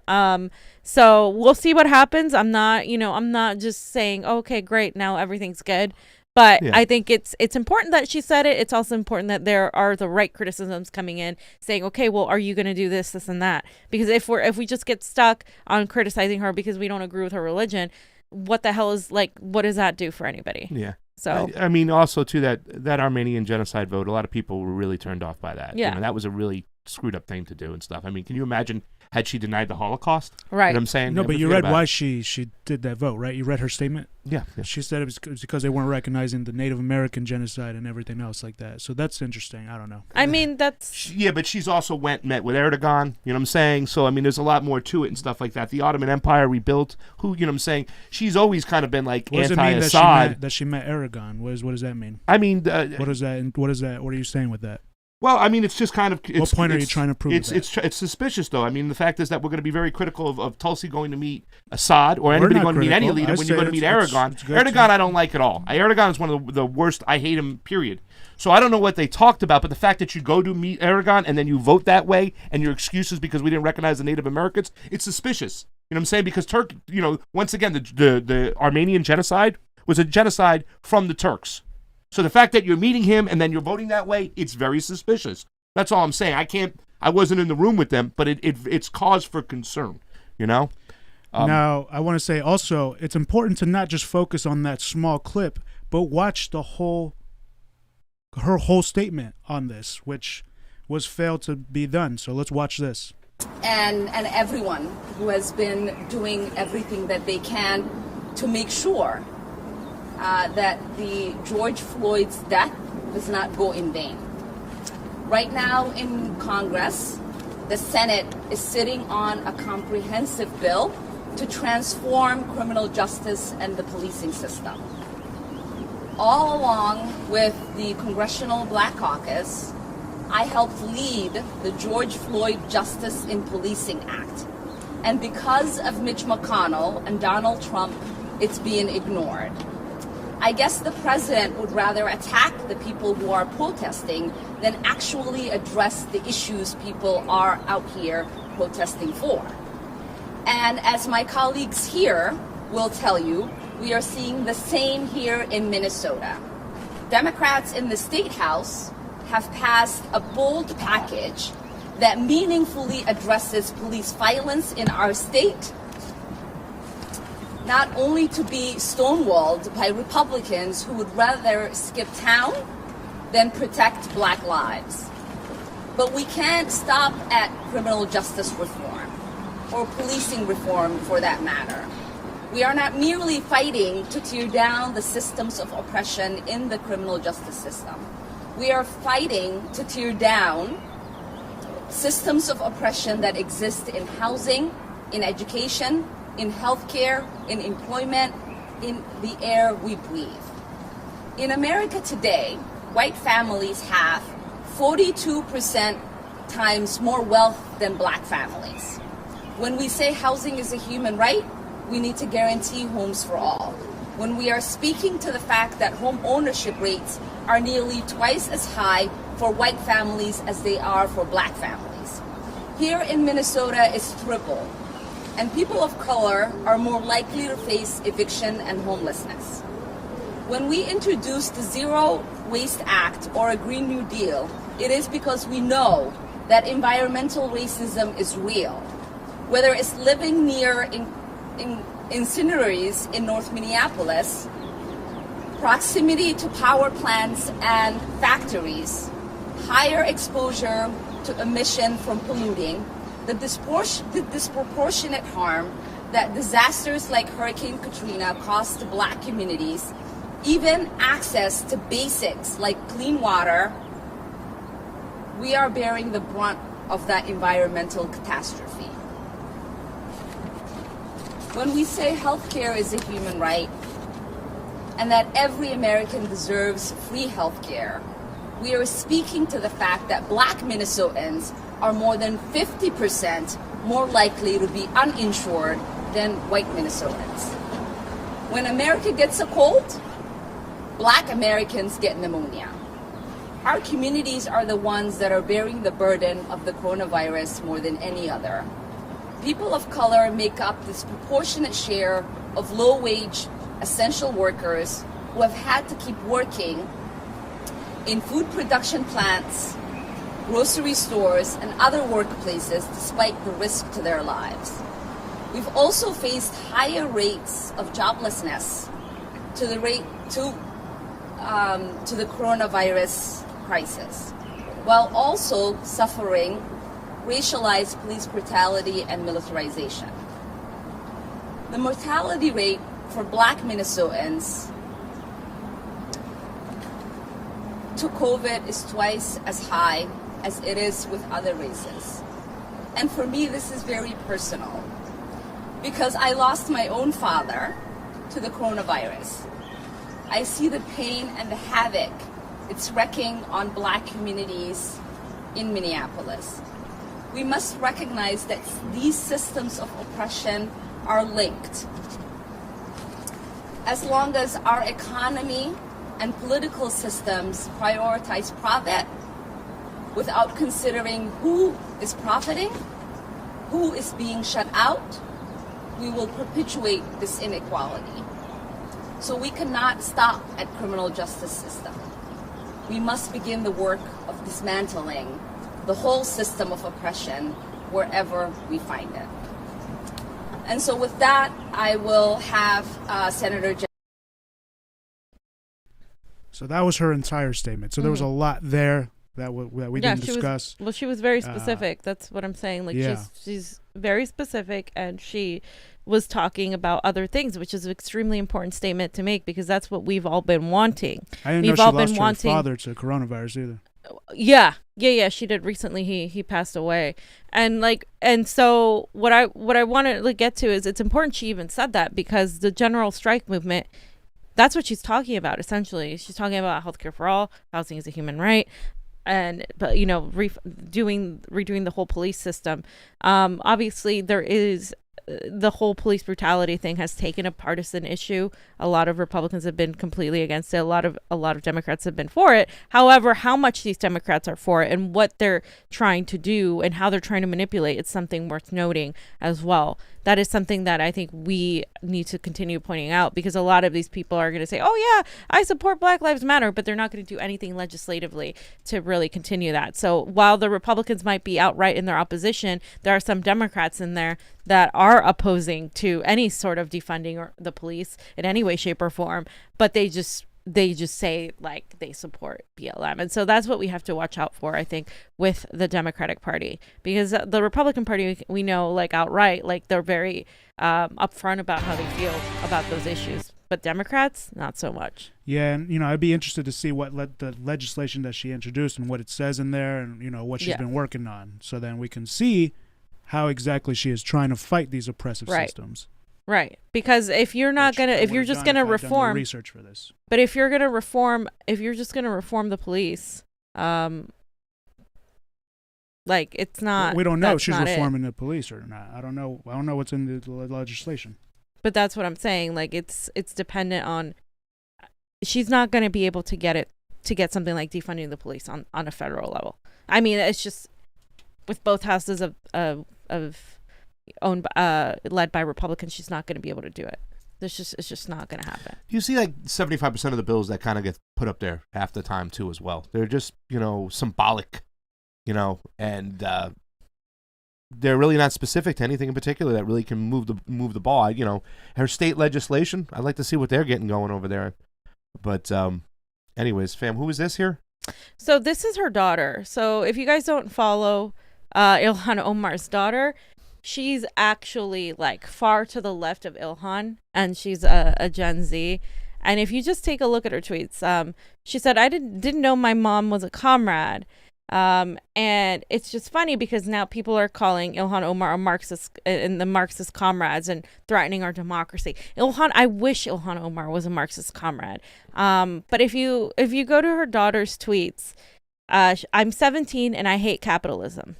Speaker 2: So we'll see what happens. I'm not just saying, okay, great, now everything's good. But yeah. I think it's important that she said it. It's also important that there are the right criticisms coming in, saying, okay, well, are you going to do this, and that? Because if we just get stuck on criticizing her because we don't agree with her religion, what the hell is, what does that do for anybody?
Speaker 1: Yeah.
Speaker 2: So
Speaker 1: I mean, also too, that Armenian genocide vote, a lot of people were really turned off by that.
Speaker 2: Yeah.
Speaker 1: That was a really screwed up thing to do and stuff. I mean, can you imagine had she denied the Holocaust?
Speaker 2: Right.
Speaker 1: You know what I'm saying?
Speaker 5: No, but you read why she did that vote, right? You read her statement?
Speaker 1: Yeah.
Speaker 5: She said it was because they weren't recognizing the Native American genocide and everything else like that. So that's interesting. I don't know.
Speaker 2: I mean, that's...
Speaker 1: Yeah, but she's also met with Erdogan, you know what I'm saying? So, I mean, there's a lot more to it and stuff like that. The Ottoman Empire rebuilt, you know what I'm saying? She's always kind of been anti-Assad.
Speaker 5: That she met Erdogan? What does that mean?
Speaker 1: I mean...
Speaker 5: what is that? What are you saying with that?
Speaker 1: Well, I mean, it's just kind of...
Speaker 5: What point are you trying to prove
Speaker 1: It's suspicious, though. I mean, the fact is that we're going to be very critical of Tulsi going to meet Assad or anybody going to meet any leader when you're going to meet Erdogan. Erdogan, I don't like at all. Erdogan is one of the worst. I hate him, period. So I don't know what they talked about, but the fact that you go to meet Erdogan and then you vote that way and your excuse is because we didn't recognize the Native Americans, it's suspicious. You know what I'm saying? Because Turkey, once again, the Armenian genocide was a genocide from the Turks. So the fact that you're meeting him and then you're voting that way, it's very suspicious. That's all I'm saying. I wasn't in the room with them, but it's cause for concern, Now,
Speaker 5: I want to say also, it's important to not just focus on that small clip, but watch her whole statement on this, which was failed to be done. So let's watch this.
Speaker 3: And everyone who has been doing everything that they can to make sure that the George Floyd's death does not go in vain. Right now in Congress, the Senate is sitting on a comprehensive bill to transform criminal justice and the policing system. All along with the Congressional Black Caucus, I helped lead the George Floyd Justice in Policing Act. And because of Mitch McConnell and Donald Trump, it's being ignored. I guess the president would rather attack the people who are protesting than actually address the issues people are out here protesting for. And as my colleagues here will tell you, we are seeing the same here in Minnesota. Democrats in the State House have passed a bold package that meaningfully addresses police violence in our state, not only to be stonewalled by Republicans who would rather skip town than protect Black lives. But we can't stop at criminal justice reform, or policing reform for that matter. We are not merely fighting to tear down the systems of oppression in the criminal justice system. We are fighting to tear down systems of oppression that exist in housing, in education, in healthcare, in employment, in the air we breathe. In America today, white families have 42% times more wealth than Black families. When we say housing is a human right, we need to guarantee homes for all. When we are speaking to the fact that home ownership rates are nearly twice as high for white families as they are for Black families. Here in Minnesota, it's triple, and people of color are more likely to face eviction and homelessness. When we introduced the Zero Waste Act or a Green New Deal, it is because we know that environmental racism is real. Whether it's living near incinerators in North Minneapolis, proximity to power plants and factories, higher exposure to emission from polluting, the disproportionate harm that disasters like Hurricane Katrina caused to Black communities, even access to basics like clean water, we are bearing the brunt of that environmental catastrophe. When we say healthcare is a human right and that every American deserves free healthcare, we are speaking to the fact that Black Minnesotans are more than 50% more likely to be uninsured than white Minnesotans. When America gets a cold, Black Americans get pneumonia. Our communities are the ones that are bearing the burden of the coronavirus more than any other. People of color make up this disproportionate share of low-wage essential workers who have had to keep working in food production plants, grocery stores, and other workplaces despite the risk to their lives. We've also faced higher rates of joblessness to the coronavirus crisis, while also suffering racialized police brutality and militarization. The mortality rate for Black Minnesotans to COVID is twice as high as it is with other races. And for me, this is very personal because I lost my own father to the coronavirus. I see the pain and the havoc it's wreaking on Black communities in Minneapolis. We must recognize that these systems of oppression are linked. As long as our economy and political systems prioritize profit without considering who is profiting, who is being shut out, we will perpetuate this inequality. So we cannot stop at criminal justice system. We must begin the work of dismantling the whole system of oppression wherever we find it. And so with that, I will have Senator
Speaker 2: So
Speaker 5: that was her entire statement. So there was a lot there that we didn't discuss.
Speaker 2: She was very specific. That's what I'm saying. Like she's very specific, and she was talking about other things, which is an extremely important statement to make because that's what we've all been wanting.
Speaker 5: I didn't know she lost her father to coronavirus either.
Speaker 2: Yeah, she did recently. He passed away, and so what I want to get to is it's important she even said that because the general strike movement, that's what she's talking about essentially. She's talking about healthcare for all, housing is a human right, but redoing the whole police system. Obviously there is. The whole police brutality thing has taken a partisan issue. A lot of Republicans have been completely against it. A lot of Democrats have been for it. However, how much these Democrats are for it and what they're trying to do and how they're trying to manipulate, it's something worth noting as well. that is something that I think we need to continue pointing out, because a lot of these people are going to say, oh yeah, I support Black Lives Matter, but they're not going to do anything legislatively to really continue that. So while the Republicans might be outright in their opposition, there are some Democrats in there that are opposing to any sort of defunding or the police in any way, shape, or form, but they just say like they support BLM. And so that's what we have to watch out for, I think, with the Democratic Party, because the Republican Party, we know, like outright, like they're very upfront about how they feel about those issues, but Democrats, not so much.
Speaker 5: Yeah, and I'd be interested to see what the legislation that she introduced and what it says in there, and what she's been working on, so then we can see how exactly she is trying to fight these oppressive systems.
Speaker 2: Right, because if you're not gonna, if you're just gonna reform
Speaker 5: research for this,
Speaker 2: but if you're gonna reform, if you're just gonna reform the police, like it's not.
Speaker 5: We don't know if she's reforming the police or not. I don't know what's in the legislation.
Speaker 2: But that's what I'm saying. Like it's dependent on. She's not gonna be able to get something like defunding the police on a federal level. I mean, it's just with both houses of led by Republicans, she's not going to be able to do it. It's just not going to happen.
Speaker 1: You see, like 75% of the bills that kind of get put up there half the time too, as well. They're just symbolic, and they're really not specific to anything in particular that really can move the ball. Her state legislation, I'd like to see what they're getting going over there. But anyways, fam, who is this here?
Speaker 2: So this is her daughter. So if you guys don't follow Ilhan Omar's daughter, she's actually like far to the left of Ilhan, and she's a Gen Z. And if you just take a look at her tweets, she said, I didn't know my mom was a comrade. And it's just funny because now people are calling Ilhan Omar a Marxist and the Marxist comrades and threatening our democracy. I wish Ilhan Omar was a Marxist comrade. But if you go to her daughter's tweets, I'm 17 and I hate capitalism.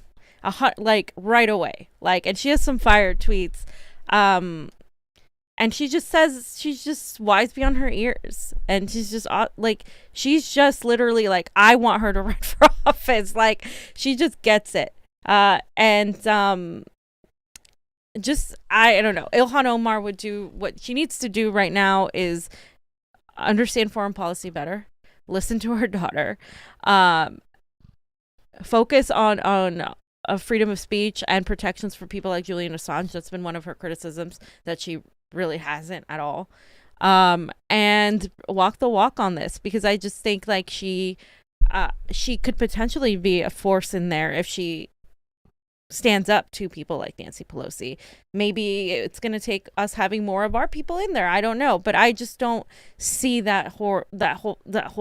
Speaker 2: Like right away, and she has some fire tweets, and she just says she's just wise beyond her ears, and she's just literally like, I want her to run for office. Like she just gets it, and I don't know. Ilhan Omar would do what she needs to do right now is understand foreign policy better, listen to her daughter, focus on freedom of speech and protections for people like Julian Assange. That's been one of her criticisms, that she really hasn't at all. And walk the walk on this, because I just think like she could potentially be a force in there if she stands up to people like Nancy Pelosi. Maybe it's going to take us having more of our people in there. I don't know, but I just don't see that whole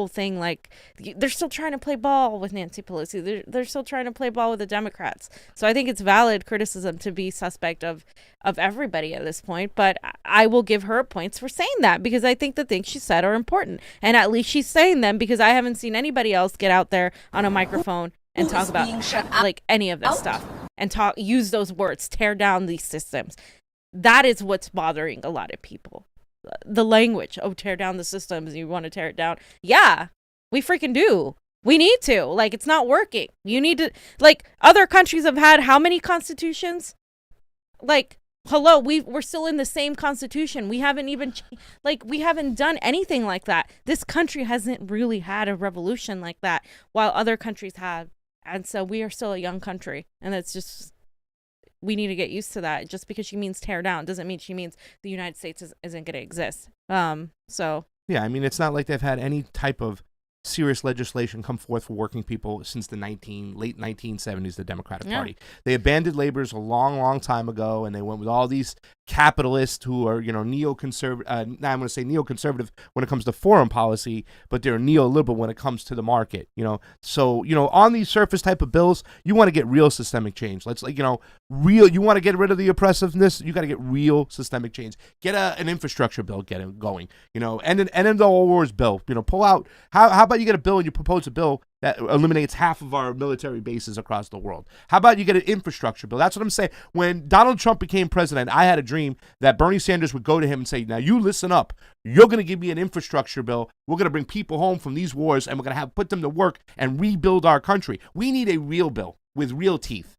Speaker 2: thing. Like they're still trying to play ball with Nancy Pelosi. They're still trying to play ball with the Democrats. So I think it's valid criticism to be suspect of everybody at this point. But I will give her points for saying that, because I think the things she said are important, and at least she's saying them, because I haven't seen anybody else get out there on a microphone and talk about like any of this stuff and use those words, tear down these systems. That is what's bothering a lot of people. The language, tear down the systems, you want to tear it down. Yeah, we freaking do. We need to. Like, it's not working. You need to, like, other countries have had how many constitutions? Like, hello, we're still in the same constitution. We haven't even, we haven't done anything like that. This country hasn't really had a revolution like that, while other countries have. And so we are still a young country, and it's just, we need to get used to that. Just because she means tear down doesn't mean she means the United States isn't going to exist. So
Speaker 1: yeah, I mean, it's not like they've had any type of serious legislation come forth for working people since the late 1970s, the Democratic Party. They abandoned laborers a long, long time ago, and they went with all these capitalists who are, neoconservative. I'm going to say neoconservative when it comes to foreign policy, but they're neoliberal when it comes to the market. So on these surface type of bills, you want to get real systemic change. Let's real. You want to get rid of the oppressiveness. You got to get real systemic change. Get an infrastructure bill, get it going. And then the all wars bill. Pull out. How about you get a bill and you propose a bill that eliminates half of our military bases across the world? How about you get an infrastructure bill? That's what I'm saying. When Donald Trump became president, I had a dream that Bernie Sanders would go to him and say, now you listen up. You're going to give me an infrastructure bill. We're going to bring people home from these wars, and we're going to put them to work and rebuild our country. We need a real bill with real teeth.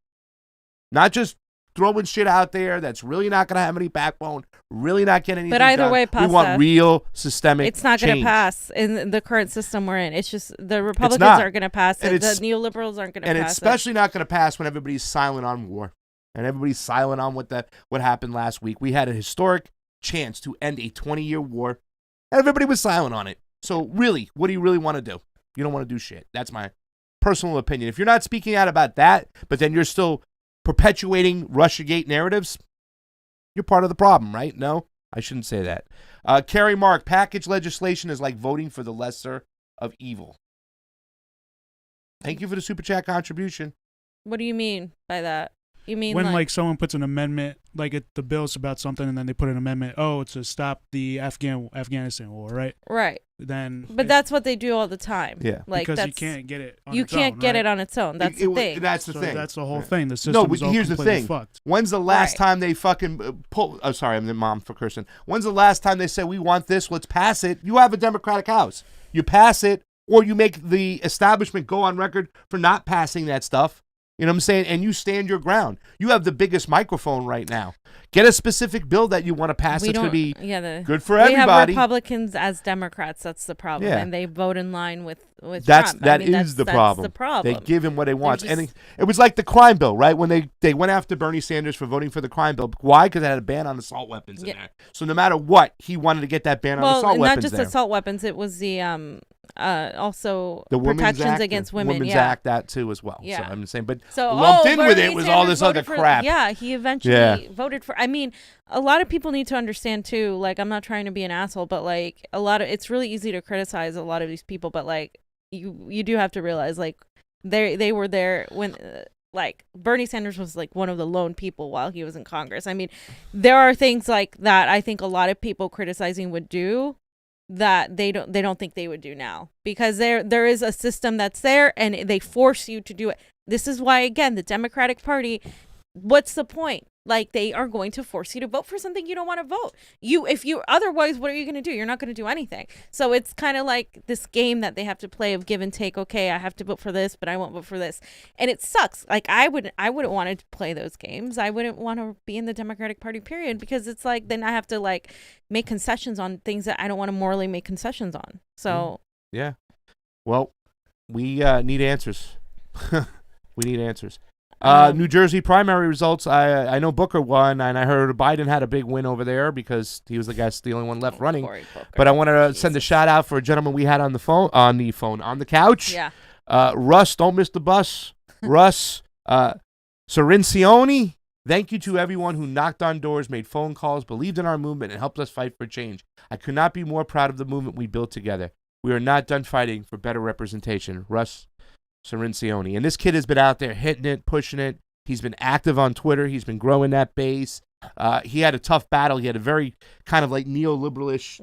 Speaker 1: Not just throwing shit out there that's really not going to have any backbone, really not getting anything
Speaker 2: But either
Speaker 1: done.
Speaker 2: way,
Speaker 1: we want real systemic
Speaker 2: It's not going
Speaker 1: change.
Speaker 2: to pass in the current system we're in. It's just the Republicans aren't going to pass it. The neoliberals aren't going to pass it.
Speaker 1: And it's especially not going to pass when everybody's silent on war and everybody's silent on what happened last week. We had a historic chance to end a 20-year war, and everybody was silent on it. So really, what do you really want to do? You don't want to do shit. That's my personal opinion. If you're not speaking out about that, but then you're still perpetuating Russiagate narratives, you're part of the problem, right? No, I shouldn't say that. Carrie Mark, package legislation is like voting for the lesser of evil. Thank you for the Super Chat contribution.
Speaker 2: What do you mean by that? You mean
Speaker 5: when like someone puts an amendment, like the bill's about something, and then they put an amendment, to stop the Afghanistan war, right?
Speaker 2: Right.
Speaker 5: Then,
Speaker 2: but that's what they do all the time.
Speaker 1: Yeah.
Speaker 2: Like
Speaker 5: because you can't get it. On
Speaker 2: you
Speaker 5: its
Speaker 2: can't
Speaker 5: own,
Speaker 2: get
Speaker 5: right?
Speaker 2: it on its own. That's the thing.
Speaker 1: That's the thing.
Speaker 5: That's the whole thing. The system is all
Speaker 1: here's the thing.
Speaker 5: fucked.
Speaker 1: When's the last time they fucking pull? Oh, sorry, I'm the mom for cursing. When's the last time they said we want this? Let's pass it. You have a Democratic House. You pass it, or you make the establishment go on record for not passing that stuff. You know what I'm saying? And you stand your ground. You have the biggest microphone right now. Get a specific bill that you want to pass. It's going to be good for everybody.
Speaker 2: We have Republicans as Democrats. That's the problem.
Speaker 1: Yeah.
Speaker 2: And they vote in line with Trump.
Speaker 1: That is the problem.
Speaker 2: That's the problem.
Speaker 1: They give him what he wants. And it was like the crime bill, right? When they went after Bernie Sanders for voting for the crime bill. Why? Because it had a ban on assault weapons in there. So no matter what, he wanted to get that ban on assault weapons.
Speaker 2: Well, not just assault weapons. It was the also
Speaker 1: the
Speaker 2: protections against women.
Speaker 1: Women's Act, that too as well.
Speaker 2: Yeah.
Speaker 1: So I'm saying, but
Speaker 2: so,
Speaker 1: lumped in
Speaker 2: Bernie
Speaker 1: with it was
Speaker 2: Sanders
Speaker 1: all this other crap.
Speaker 2: Yeah, he eventually voted for. I mean, a lot of people need to understand too. Like, I'm not trying to be an asshole, but like it's really easy to criticize a lot of these people, but like you do have to realize like they were there when. Like Bernie Sanders was like one of the lone people while he was in Congress. I mean, there are things like that I think a lot of people criticizing would do that they don't think they would do now, because there is a system that's there and they force you to do it. This is why, again, the Democratic Party, what's the point? Like, they are going to force you to vote for something you don't want to vote. Otherwise, what are you going to do? You're not going to do anything. So it's kind of like this game that they have to play of give and take. Okay, I have to vote for this, but I won't vote for this. And it sucks. Like, I wouldn't want to play those games. I wouldn't want to be in the Democratic Party, period, because it's like, then I have to like make concessions on things that I don't want to morally make concessions on. So.
Speaker 1: Yeah. Well, we need answers. We need answers. New Jersey primary results. I know Booker won, and I heard Biden had a big win over there because he was the guy still one left running. But I want to send a shout out for a gentleman we had on the couch.
Speaker 2: Yeah.
Speaker 1: Russ, don't miss the bus. Russ Cirincione. Thank you to everyone who knocked on doors, made phone calls, believed in our movement, and helped us fight for change. I could not be more proud of the movement we built together. We are not done fighting for better representation. Russ Cirincione. And this kid has been out there hitting it, pushing it. He's been active on Twitter. He's been growing that base. He had a tough battle. He had a very kind of like neoliberalish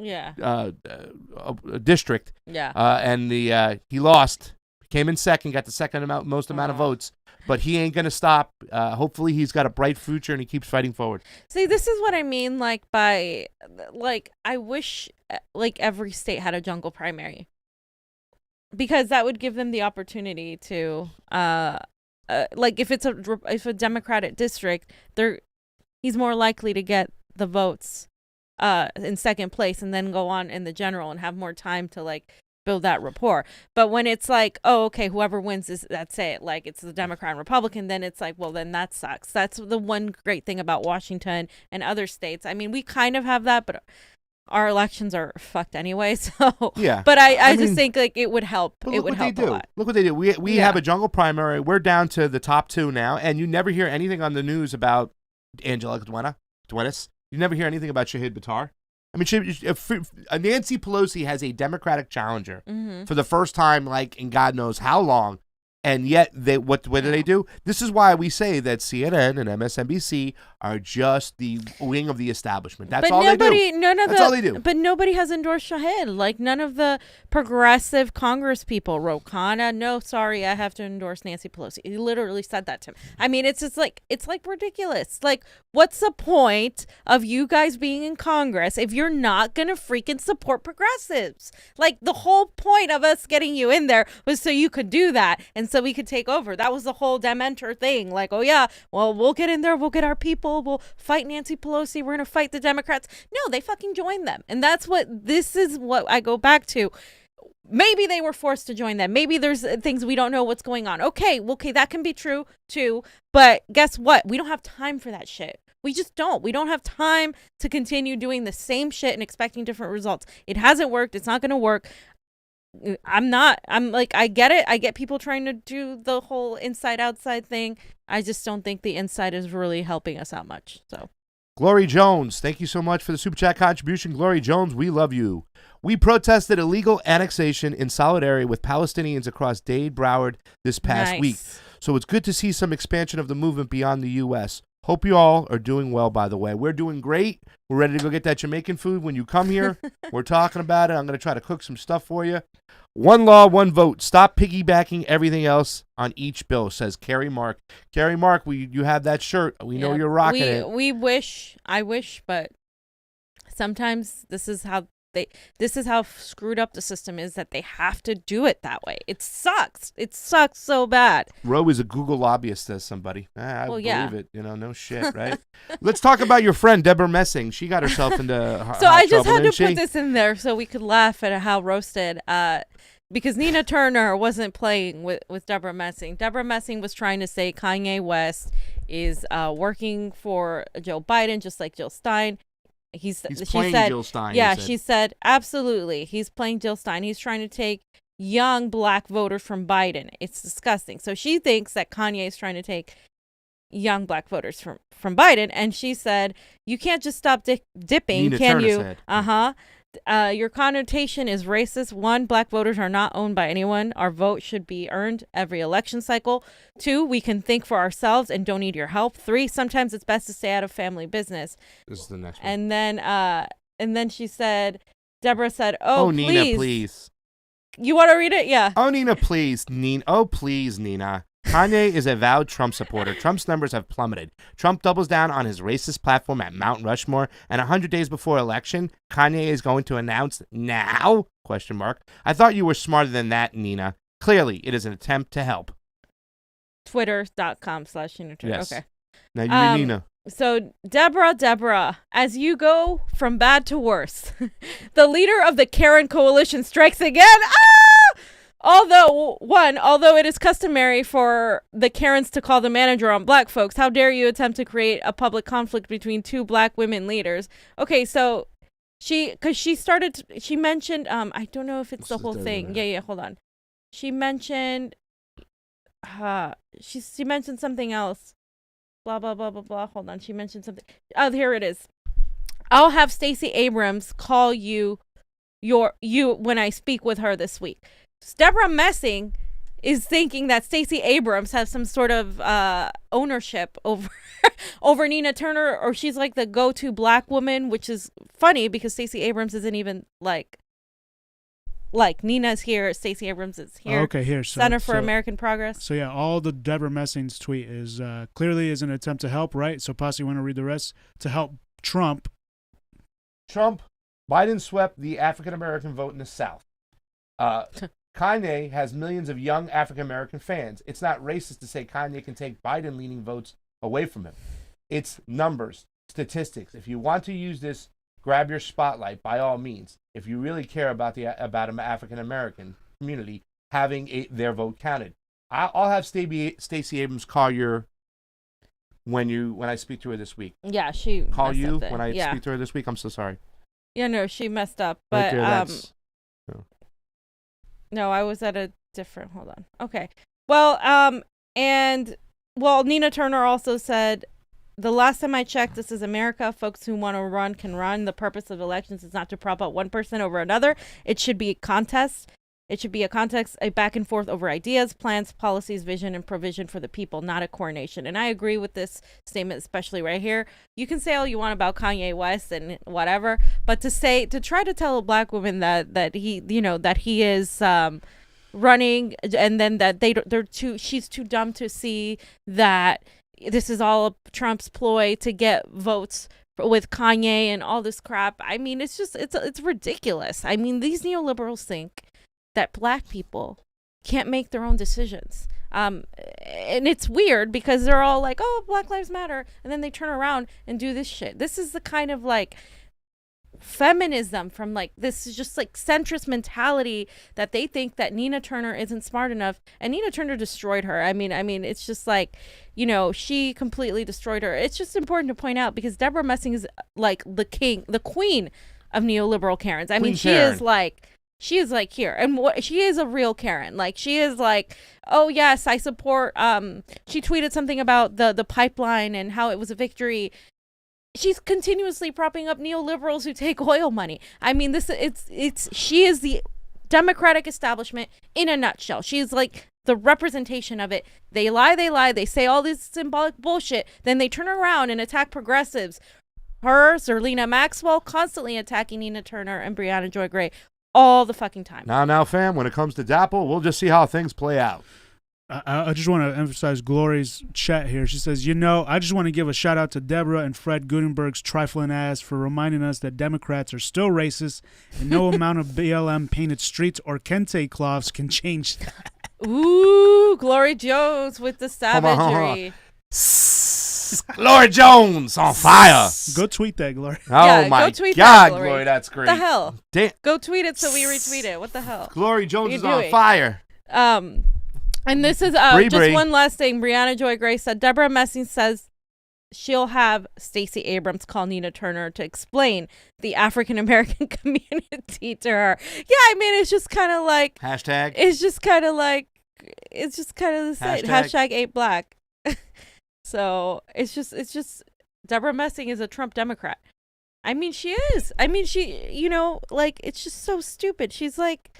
Speaker 1: district.
Speaker 2: Yeah.
Speaker 1: And he lost. Came in second, got the second most amount of votes. But he ain't going to stop. Hopefully he's got a bright future and he keeps fighting forward.
Speaker 2: See, this is what I mean, like, by, like, I wish, like, every state had a jungle primary. Because that would give them the opportunity to, like, if it's a Democratic district, he's more likely to get the votes in second place and then go on in the general and have more time to, like, build that rapport. But when it's like, oh, okay, whoever wins that's it. Like, it's the Democrat and Republican, then it's like, well, then that sucks. That's the one great thing about Washington and other states. I mean, we kind of have that, but our elections are fucked anyway, so
Speaker 1: yeah.
Speaker 2: But I just think like it would help. It would help
Speaker 1: a lot. Look what they do. We have a jungle primary. We're down to the top two now, and you never hear anything on the news about Angelica Duenas. You never hear anything about Shahid Buttar. I mean, Nancy Pelosi has a Democratic challenger for the first time, like in God knows how long, and yet what do they do? This is why we say that CNN and MSNBC are just the wing of the establishment. That's
Speaker 2: but
Speaker 1: all they do. That's all they do.
Speaker 2: But nobody has endorsed Shahid. Like, none of the progressive Congress people, Ro Khanna, no, sorry, I have to endorse Nancy Pelosi. He literally said that to him. I mean, it's just like, it's like ridiculous. Like, what's the point of you guys being in Congress if you're not going to freaking support progressives? Like, the whole point of us getting you in there was so you could do that and so we could take over. That was the whole Dementor thing. Like, oh yeah, well, we'll get in there, we'll get our people, we'll fight Nancy Pelosi, we're gonna fight the Democrats. No, they fucking joined them. And this is what I go back to. Maybe they were forced to join them. Maybe there's things we don't know what's going on. Okay, that can be true too. But guess what? We don't have time for that shit. We just don't. We don't have time to continue doing the same shit and expecting different results. It hasn't worked. It's not going to work. I'm like, I get it. I get people trying to do the whole inside outside thing. I just don't think the inside is really helping us out much. So,
Speaker 1: Glory Jones, thank you so much for the Super Chat contribution. Glory Jones, we love you. We protested illegal annexation in solidarity with Palestinians across Dade, Broward this past week. So it's good to see some expansion of the movement beyond the U.S. Hope you all are doing well, by the way. We're doing great. We're ready to go get that Jamaican food when you come here. We're talking about it. I'm going to try to cook some stuff for you. One law, one vote. Stop piggybacking everything else on each bill, says Carrie Mark. Carrie Mark, you have that shirt. We know you're rocking it.
Speaker 2: I wish, but sometimes this is how screwed up the system is, that they have to do it that way. It sucks. It sucks so bad.
Speaker 1: Roe is a Google lobbyist, says somebody. I believe it. No shit, right? Let's talk about your friend, Deborah Messing. She got herself into
Speaker 2: So I just
Speaker 1: trouble,
Speaker 2: had to put this in there so we could laugh at how roasted, because Nina Turner wasn't playing with Deborah Messing. Deborah Messing was trying to say Kanye West is working for Joe Biden, just like Jill Stein.
Speaker 1: He's playing Jill Stein.
Speaker 2: Yeah, she said, absolutely. He's playing Jill Stein. He's trying to take young black voters from Biden. It's disgusting. So she thinks that Kanye is trying to take young black voters from Biden. And she said, you can't just stop dipping,
Speaker 1: Nina
Speaker 2: can
Speaker 1: Turner
Speaker 2: you?
Speaker 1: Said.
Speaker 2: Your connotation is racist. 1, black voters are not owned by anyone. Our vote should be earned every election cycle. 2, we can think for ourselves and don't need your help. 3, sometimes it's best to stay out of family business.
Speaker 1: This is the next one.
Speaker 2: And then she said, Deborah said,
Speaker 1: oh Nina, please.
Speaker 2: You want to read it? Yeah.
Speaker 1: Oh, Nina, please. Oh, please, Nina. Kanye is a vowed Trump supporter. Trump's numbers have plummeted. Trump doubles down on his racist platform at Mount Rushmore, and 100 days before election, Kanye is going to announce now? ? I thought you were smarter than that, Nina. Clearly, it is an attempt to help.
Speaker 2: Twitter.com/Nina Turner.
Speaker 1: Yes.
Speaker 2: Okay.
Speaker 1: Now you and Nina.
Speaker 2: So, Deborah, as you go from bad to worse, the leader of the Karen Coalition strikes again. Although it is customary for the Karens to call the manager on black folks, how dare you attempt to create a public conflict between 2 black women leaders? Okay, so she mentioned, I don't know if it's the whole thing. Yeah, hold on. She mentioned, she mentioned something else. Blah, blah, blah, blah, blah. Hold on. She mentioned something. Oh, here it is. I'll have Stacey Abrams call you when I speak with her this week. Deborah Messing is thinking that Stacey Abrams has some sort of ownership over Nina Turner, or she's like the go-to black woman, which is funny because Stacey Abrams isn't even like Nina's here, Stacey Abrams is here.
Speaker 5: Okay, here.
Speaker 2: Center for American Progress.
Speaker 5: So yeah, all the Deborah Messing's tweet is clearly is an attempt to help, right? So Posse, want to read the rest? To help Trump.
Speaker 1: Biden swept the African-American vote in the South. Kanye has millions of young African-American fans. It's not racist to say Kanye can take Biden-leaning votes away from him. It's numbers, statistics. If you want to use this, grab your spotlight by all means. If you really care about an African-American community having their vote counted. I'll have Stacey Abrams call you when I speak to her this week.
Speaker 2: Yeah, she
Speaker 1: call you when I speak to her this week. I'm so sorry.
Speaker 2: Yeah, no, she messed up. But
Speaker 1: right there,
Speaker 2: no, I was at a different. Hold on. Okay. Well, Nina Turner also said, the last time I checked, this is America. Folks who want to run can run. The purpose of elections is not to prop up one person over another. It should be a contest. It should be a context, a back and forth over ideas, plans, policies, vision, and provision for the people, not a coronation. And I agree with this statement, especially right here. You can say all you want about Kanye West and whatever, but to try to tell a black woman that he, that he is running, and then that she's too dumb to see that this is all Trump's ploy to get votes with Kanye and all this crap. I mean, it's ridiculous. I mean, these neoliberals think that black people can't make their own decisions. And it's weird because they're all like, oh, Black Lives Matter. And then they turn around and do this shit. This is the kind of like feminism from like, this is just like centrist mentality that they think that Nina Turner isn't smart enough. And Nina Turner destroyed her. I mean, it's just like, she completely destroyed her. It's just important to point out because Deborah Messing is like the queen of neoliberal Karens. I mean, she is like here, and she is a real Karen. Like, she is like, oh yes, I support. She tweeted something about the pipeline and how it was a victory. She's continuously propping up neoliberals who take oil money. I mean, she is the Democratic establishment in a nutshell. She's like the representation of it. They lie, they say all this symbolic bullshit, then they turn around and attack progressives. Her, Zerlina Maxwell, constantly attacking Nina Turner and Breonna Joy Gray all the fucking time.
Speaker 1: Now, fam, when it comes to Dapple, we'll just see how things play out.
Speaker 5: I just want to emphasize Glory's chat here. She says, I just want to give a shout out to Deborah and Fred Gutenberg's trifling ass for reminding us that Democrats are still racist and no amount of BLM painted streets or kente cloths can change that.
Speaker 2: Ooh, Glory Jones with the savagery.
Speaker 1: Glory Jones on fire.
Speaker 5: Go tweet that, Glory.
Speaker 1: Oh my God, Glory, that's great.
Speaker 2: What the hell?
Speaker 1: Damn.
Speaker 2: Go tweet it so we retweet it. What the hell?
Speaker 1: Glory Jones is on fire.
Speaker 2: And this is just one last thing. Breonna Joy Gray said Deborah Messing says she'll have Stacey Abrams call Nina Turner to explain the African American community to her. Yeah, I mean, it's just kind of like
Speaker 1: hashtag.
Speaker 2: It's just kind of the same. Hashtag ain't black. So it's just Deborah Messing is a Trump Democrat. I mean, she is. I mean, she, like, it's just so stupid. She's like,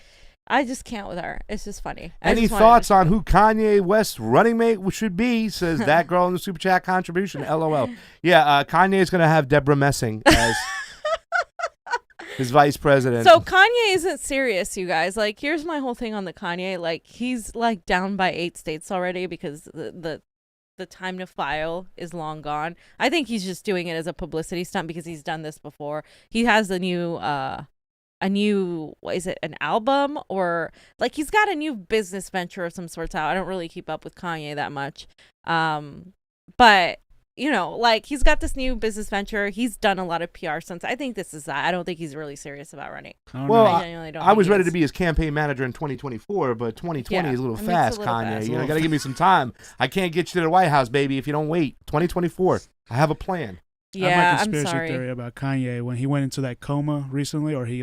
Speaker 2: I just can't with her. It's just funny.
Speaker 1: Any thoughts on who Kanye West's running mate should be? Says that girl in the super chat contribution. LOL. Yeah, Kanye is going to have Deborah Messing as his vice president.
Speaker 2: So Kanye isn't serious, you guys. Like, here's my whole thing on the Kanye. Like, he's like down by 8 states already because the time to file is long gone. I think he's just doing it as a publicity stunt because he's done this before. He has a new what is it, an album, or like he's got a new business venture of some sorts out. I don't really keep up with Kanye that much. But like he's got this new business venture. He's done a lot of PR stunts. I think this is that. I don't think he's really serious about running.
Speaker 1: Well, I was ready to be his campaign manager in 2024, but 2020 is a little fast, Kanye. You got to give me some time. I can't get you to the White House, baby, if you don't wait. 2024. I have a plan.
Speaker 2: Yeah,
Speaker 5: I have a conspiracy theory about Kanye when he went into that coma recently, or he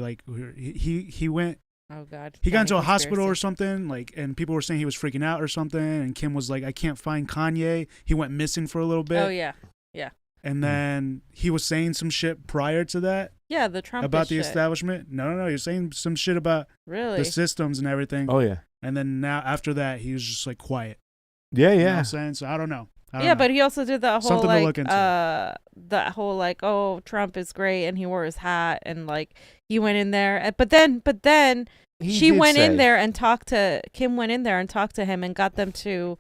Speaker 5: went.
Speaker 2: Oh God.
Speaker 5: He got into a hospital or something, like, and people were saying he was freaking out or something, and Kim was like, "I can't find Kanye." He went missing for a little bit.
Speaker 2: Oh yeah.
Speaker 5: And then he was saying some shit prior to that.
Speaker 2: Yeah, the Trump
Speaker 5: about the
Speaker 2: shit.
Speaker 5: establishment. No, he was saying some shit about the systems and everything.
Speaker 1: Oh yeah.
Speaker 5: And then now after that, he was just like quiet.
Speaker 1: Yeah.
Speaker 5: You know what I'm saying? So I don't know.
Speaker 2: But he also did that whole
Speaker 5: something
Speaker 2: like
Speaker 5: to look into.
Speaker 2: that whole like, oh, Trump is great, and he wore his hat, and like he went in there, but then Kim went in there and talked to him and got them to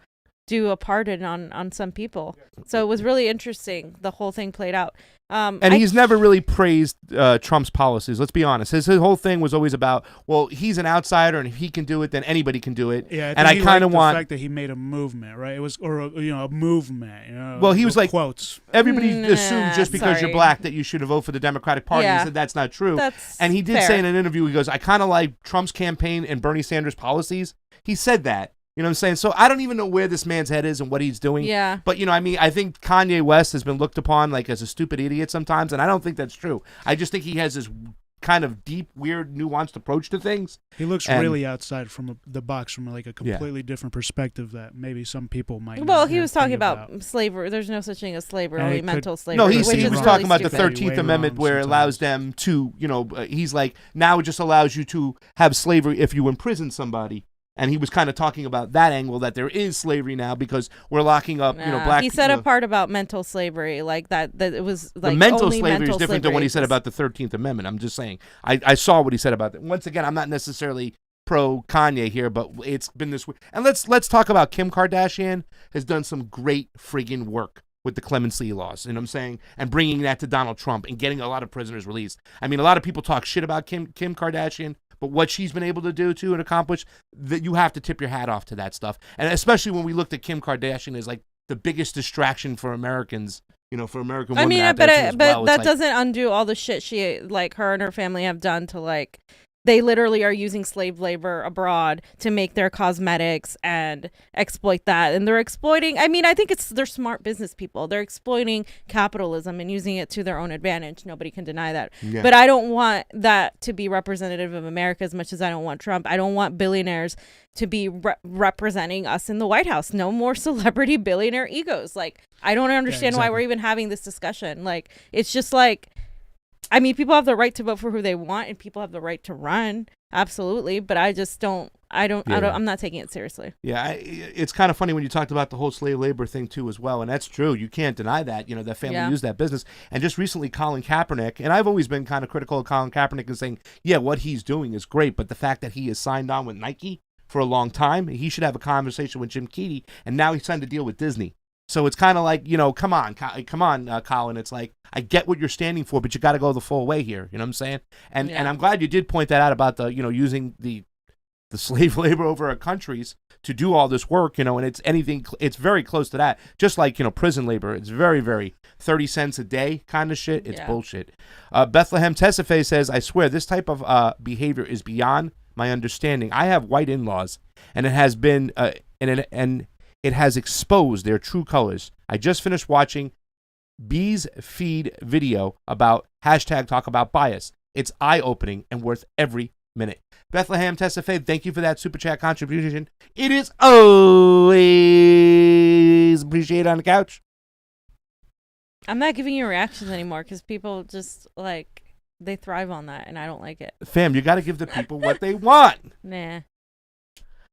Speaker 2: do a pardon on some people. So it was really interesting. The whole thing played out.
Speaker 1: And he's never really praised Trump's policies. Let's be honest. His whole thing was always about, well, he's an outsider, and if he can do it, then anybody can do it.
Speaker 5: Yeah,
Speaker 1: I kind of want
Speaker 5: the fact that he made a movement, right? It was, or a movement.
Speaker 1: Well, he was like,
Speaker 5: quotes.
Speaker 1: Everybody assumed just because you're black that you should vote for the Democratic Party.
Speaker 2: Yeah.
Speaker 1: He said that's not true.
Speaker 2: And
Speaker 1: he did say in an interview, he goes, I kind of like Trump's campaign and Bernie Sanders' policies. He said that. You know what I'm saying? So I don't even know where this man's head is and what he's doing.
Speaker 2: Yeah.
Speaker 1: But, I think Kanye West has been looked upon like as a stupid idiot sometimes, and I don't think that's true. I just think he has this kind of deep, weird, nuanced approach to things.
Speaker 5: He looks really outside from the box from like a completely different perspective that maybe some people might.
Speaker 2: Well,
Speaker 5: not
Speaker 2: he was talking
Speaker 5: about
Speaker 2: slavery. There's no such thing as slavery,
Speaker 5: Yeah,
Speaker 2: only
Speaker 5: he
Speaker 2: mental slavery.
Speaker 1: No,
Speaker 2: which
Speaker 1: he
Speaker 2: is
Speaker 1: was
Speaker 2: really
Speaker 1: talking about the
Speaker 2: stupid.
Speaker 1: 13th
Speaker 5: Way
Speaker 1: Amendment
Speaker 5: wrong
Speaker 1: where it allows them to, he's like, now it just allows you to have slavery if you imprison somebody. And he was kind of talking about that angle, that there is slavery now because we're locking up, black.
Speaker 2: He said a part about mental slavery, like that it was like
Speaker 1: the mental
Speaker 2: only
Speaker 1: slavery
Speaker 2: mental
Speaker 1: is different than what he said about the 13th Amendment. I'm just saying. I saw what he said about that. Once again, I'm not necessarily pro Kanye here, but it's been this way. And let's talk about Kim Kardashian has done some great friggin' work with the clemency laws, you know what I'm saying? And bringing that to Donald Trump and getting a lot of prisoners released. I mean, a lot of people talk shit about Kim Kardashian, but what she's been able to do too and accomplish, that you have to tip your hat off to that stuff. And especially when we looked at Kim Kardashian as like the biggest distraction for Americans, for American women.
Speaker 2: I mean,
Speaker 1: but
Speaker 2: that doesn't undo all the shit her and her family have done to like. They literally are using slave labor abroad to make their cosmetics and exploit that. And they're exploiting, I mean, I think they're smart business people. They're exploiting capitalism and using it to their own advantage. Nobody can deny that. Yeah. But I don't want that to be representative of America as much as I don't want Trump. I don't want billionaires to be representing us in the White House. No more celebrity billionaire egos. Like, I don't understand why we're even having this discussion. Like, it's just like, I mean, people have the right to vote for who they want, and people have the right to run, absolutely. But I just don't. I'm not taking it seriously.
Speaker 1: Yeah, it's kind of funny when you talked about the whole slave labor thing too, as well, and that's true. You can't deny that. That family used that business, and just recently, Colin Kaepernick, and I've always been kind of critical of Colin Kaepernick and saying, yeah, what he's doing is great, but the fact that he is signed on with Nike for a long time, he should have a conversation with Jim Keedy, and now he's signed a deal with Disney. So it's kind of like, come on, Colin. It's like, I get what you're standing for, but you got to go the full way here. You know what I'm saying? And I'm glad you did point that out about the, using the slave labor over our countries to do all this work, and it's very close to that. Just like, prison labor. It's very, very 30 cents a day kind of shit. It's bullshit. Bethlehem Tessafe says, I swear this type of behavior is beyond my understanding. I have white in-laws, and it has been, it has exposed their true colors. I just finished watching Bee's feed video about #talk about bias. It's eye-opening and worth every minute. Bethlehem Tessafe, thank you for that super chat contribution. It is always appreciated on the couch.
Speaker 2: I'm not giving you reactions anymore because people just like they thrive on that, and I don't like it.
Speaker 1: Fam, you got to give the people what they want.
Speaker 2: Nah.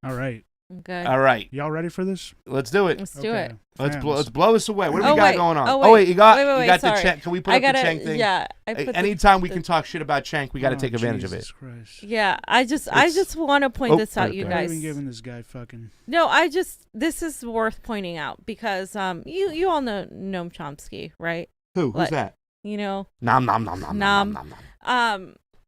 Speaker 5: All right.
Speaker 2: Okay.
Speaker 1: All right.
Speaker 5: Y'all ready for this?
Speaker 1: Let's do it.
Speaker 2: Let's do it.
Speaker 1: Let's blow this away. What do we got going on?
Speaker 2: Wait,
Speaker 1: you got the
Speaker 2: sorry.
Speaker 1: Chank. Can we put up the Chank thing?
Speaker 2: Yeah.
Speaker 1: Anytime we can talk shit about Chank, we got to take advantage of it.
Speaker 5: Christ.
Speaker 2: Yeah. I just want to point this out, you guys.
Speaker 5: I'm not even giving this guy fucking.
Speaker 2: No, this is worth pointing out because you all know Noam Chomsky, right?
Speaker 1: Who's that?
Speaker 2: Nom.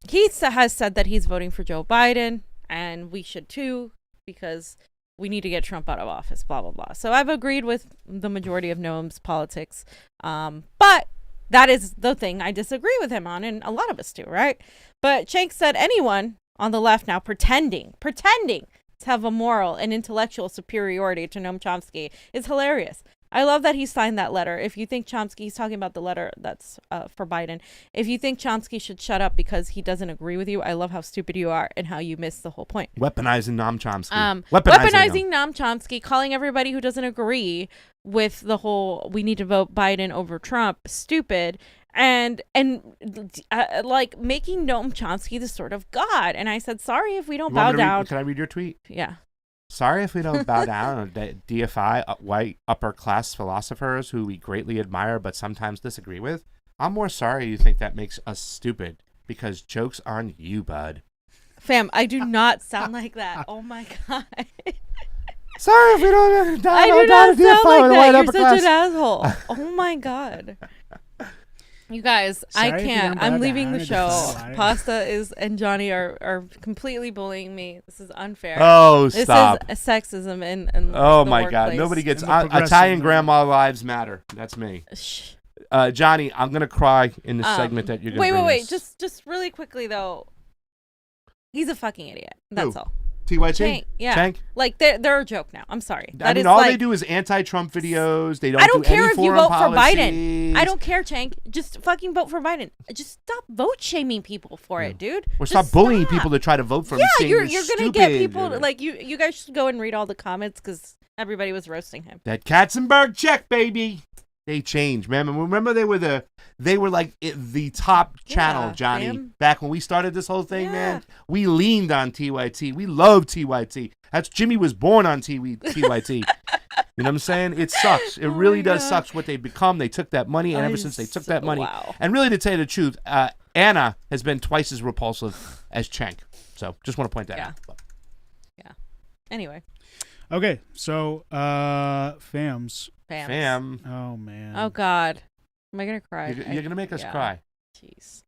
Speaker 2: He has said that he's voting for Joe Biden, and we should too, because we need to get Trump out of office, blah, blah, blah. So I've agreed with the majority of Noam's politics. But that is the thing I disagree with him on, and a lot of us do, right? But Chank said anyone on the left now pretending to have a moral and intellectual superiority to Noam Chomsky is hilarious. I love that he signed that letter. If you think he's talking about the letter that's for Biden. If you think Chomsky should shut up because he doesn't agree with you, I love how stupid you are and how you missed the whole point.
Speaker 1: Weaponizing Noam Chomsky.
Speaker 2: Weaponizing Noam Chomsky, calling everybody who doesn't agree with the whole we need to vote Biden over Trump stupid, and like making Noam Chomsky the sort of god. And I said, sorry if we don't bow down.
Speaker 1: Can I read your tweet?
Speaker 2: Yeah.
Speaker 1: Sorry if we don't bow down and deify white upper-class philosophers who we greatly admire but sometimes disagree with. I'm more sorry you think that makes us stupid, because joke's on you, bud.
Speaker 2: Fam, I do not sound like that. Oh, my God.
Speaker 1: Sorry if we don't
Speaker 2: I do not sound like that. You're such an asshole. Oh, my God. You guys, I can't. I'm leaving the show. Pasta and Johnny are completely bullying me. This is unfair.
Speaker 1: Oh, stop.
Speaker 2: This is sexism in
Speaker 1: oh,
Speaker 2: the
Speaker 1: my
Speaker 2: workplace.
Speaker 1: God. Nobody gets Italian grandma lives matter. That's me.
Speaker 2: Shh.
Speaker 1: Johnny, I'm going to cry in the segment that you're going to
Speaker 2: Wait. Just really quickly, though. He's a fucking idiot. That's all.
Speaker 1: TYT?
Speaker 2: Tank, yeah.
Speaker 1: Tank?
Speaker 2: Like they're a joke now. I'm sorry.
Speaker 1: I
Speaker 2: That
Speaker 1: mean,
Speaker 2: is
Speaker 1: all
Speaker 2: like,
Speaker 1: they do is anti-Trump videos. They don't.
Speaker 2: I don't
Speaker 1: do
Speaker 2: care
Speaker 1: any
Speaker 2: if you
Speaker 1: foreign
Speaker 2: vote for Biden.
Speaker 1: policies.
Speaker 2: I don't care, Tank. Just fucking vote for Biden. Just stop vote shaming people for it, dude.
Speaker 1: Or
Speaker 2: Just
Speaker 1: stop bullying people to try to vote for him.
Speaker 2: Yeah,
Speaker 1: saying
Speaker 2: you're gonna
Speaker 1: stupid.
Speaker 2: get people like you guys should go and read all the comments because everybody was roasting him.
Speaker 1: That Katzenberg check, baby. They changed, man. And remember they were like the top channel, Johnny.
Speaker 2: fam.
Speaker 1: Back when we started this whole thing,
Speaker 2: Yeah.
Speaker 1: man. We leaned on TYT. We love TYT. That's Jimmy was born on TYT. You know what I'm saying? It sucks. It really does suck what they've become. They took that money, and ever since they took that money, and really to tell you the truth, Anna has been twice as repulsive as Cenk. So just want to point that out.
Speaker 2: Yeah. Anyway.
Speaker 5: Okay, so fams.
Speaker 1: Fam.
Speaker 5: Oh man.
Speaker 2: Oh God. Am I gonna cry?
Speaker 1: You're gonna make us cry.
Speaker 2: Jeez.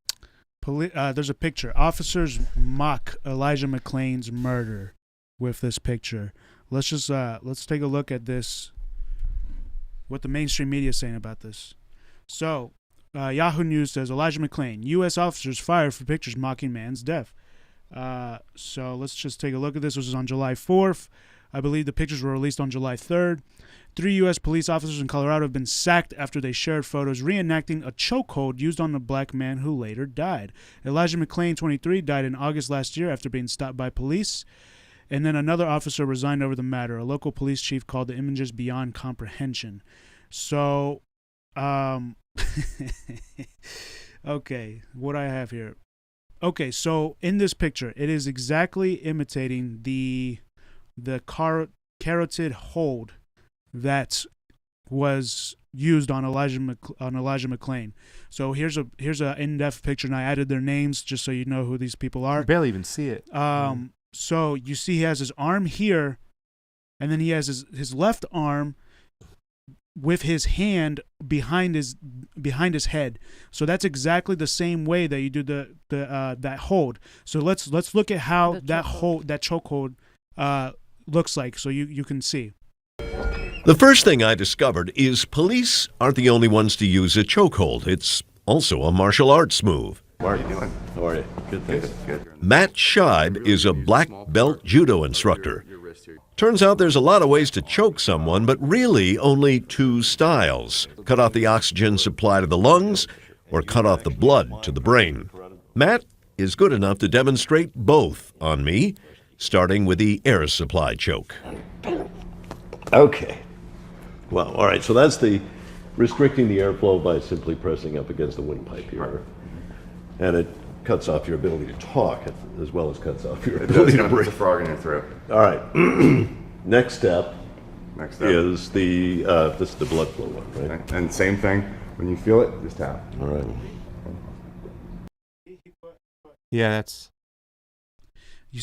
Speaker 5: There's a picture. Officers mock Elijah McClain's murder with this picture. Let's just let's take a look at this. What the mainstream media is saying about this. So, Yahoo News says Elijah McClain, U.S. officers fired for pictures mocking man's death. So let's just take a look at this. This was on July 4th. I believe the pictures were released on July 3rd. 3 U.S. police officers in Colorado have been sacked after they shared photos reenacting a chokehold used on a black man who later died. Elijah McClain, 23, died in August last year after being stopped by police. And then another officer resigned over the matter. A local police chief called the images beyond comprehension. So, okay, what I have here. Okay, so in this picture, it is exactly imitating the carotid hold that was used on Elijah McClain. So here's a in-depth picture, and I added their names just so you know who these people are.
Speaker 1: You barely even see it.
Speaker 5: So you see he has his arm here, and then he has his left arm with his hand behind his head. So that's exactly the same way that you do that hold. So let's look at how that chokehold looks like, so you can see.
Speaker 6: The first thing I discovered is police aren't the only ones to use a chokehold. It's also a martial arts move.
Speaker 7: How are you doing? How are you? Good, thanks. Good.
Speaker 6: Matt Scheib is a black belt judo instructor. Turns out there's a lot of ways to choke someone, but really only 2 styles. Cut off the oxygen supply to the lungs or cut off the blood to the brain. Matt is good enough to demonstrate both on me, starting with the air supply choke.
Speaker 7: Okay. Wow. All right. So that's the restricting the airflow by simply pressing up against the windpipe here. And it cuts off your ability to talk as well as cuts off your ability to breathe.
Speaker 8: Put the frog in your throat.
Speaker 7: All right. Next step is the this is the blood flow one, right?
Speaker 8: Okay. And same thing. When you feel it, just tap.
Speaker 7: All right.
Speaker 1: Yeah, that's.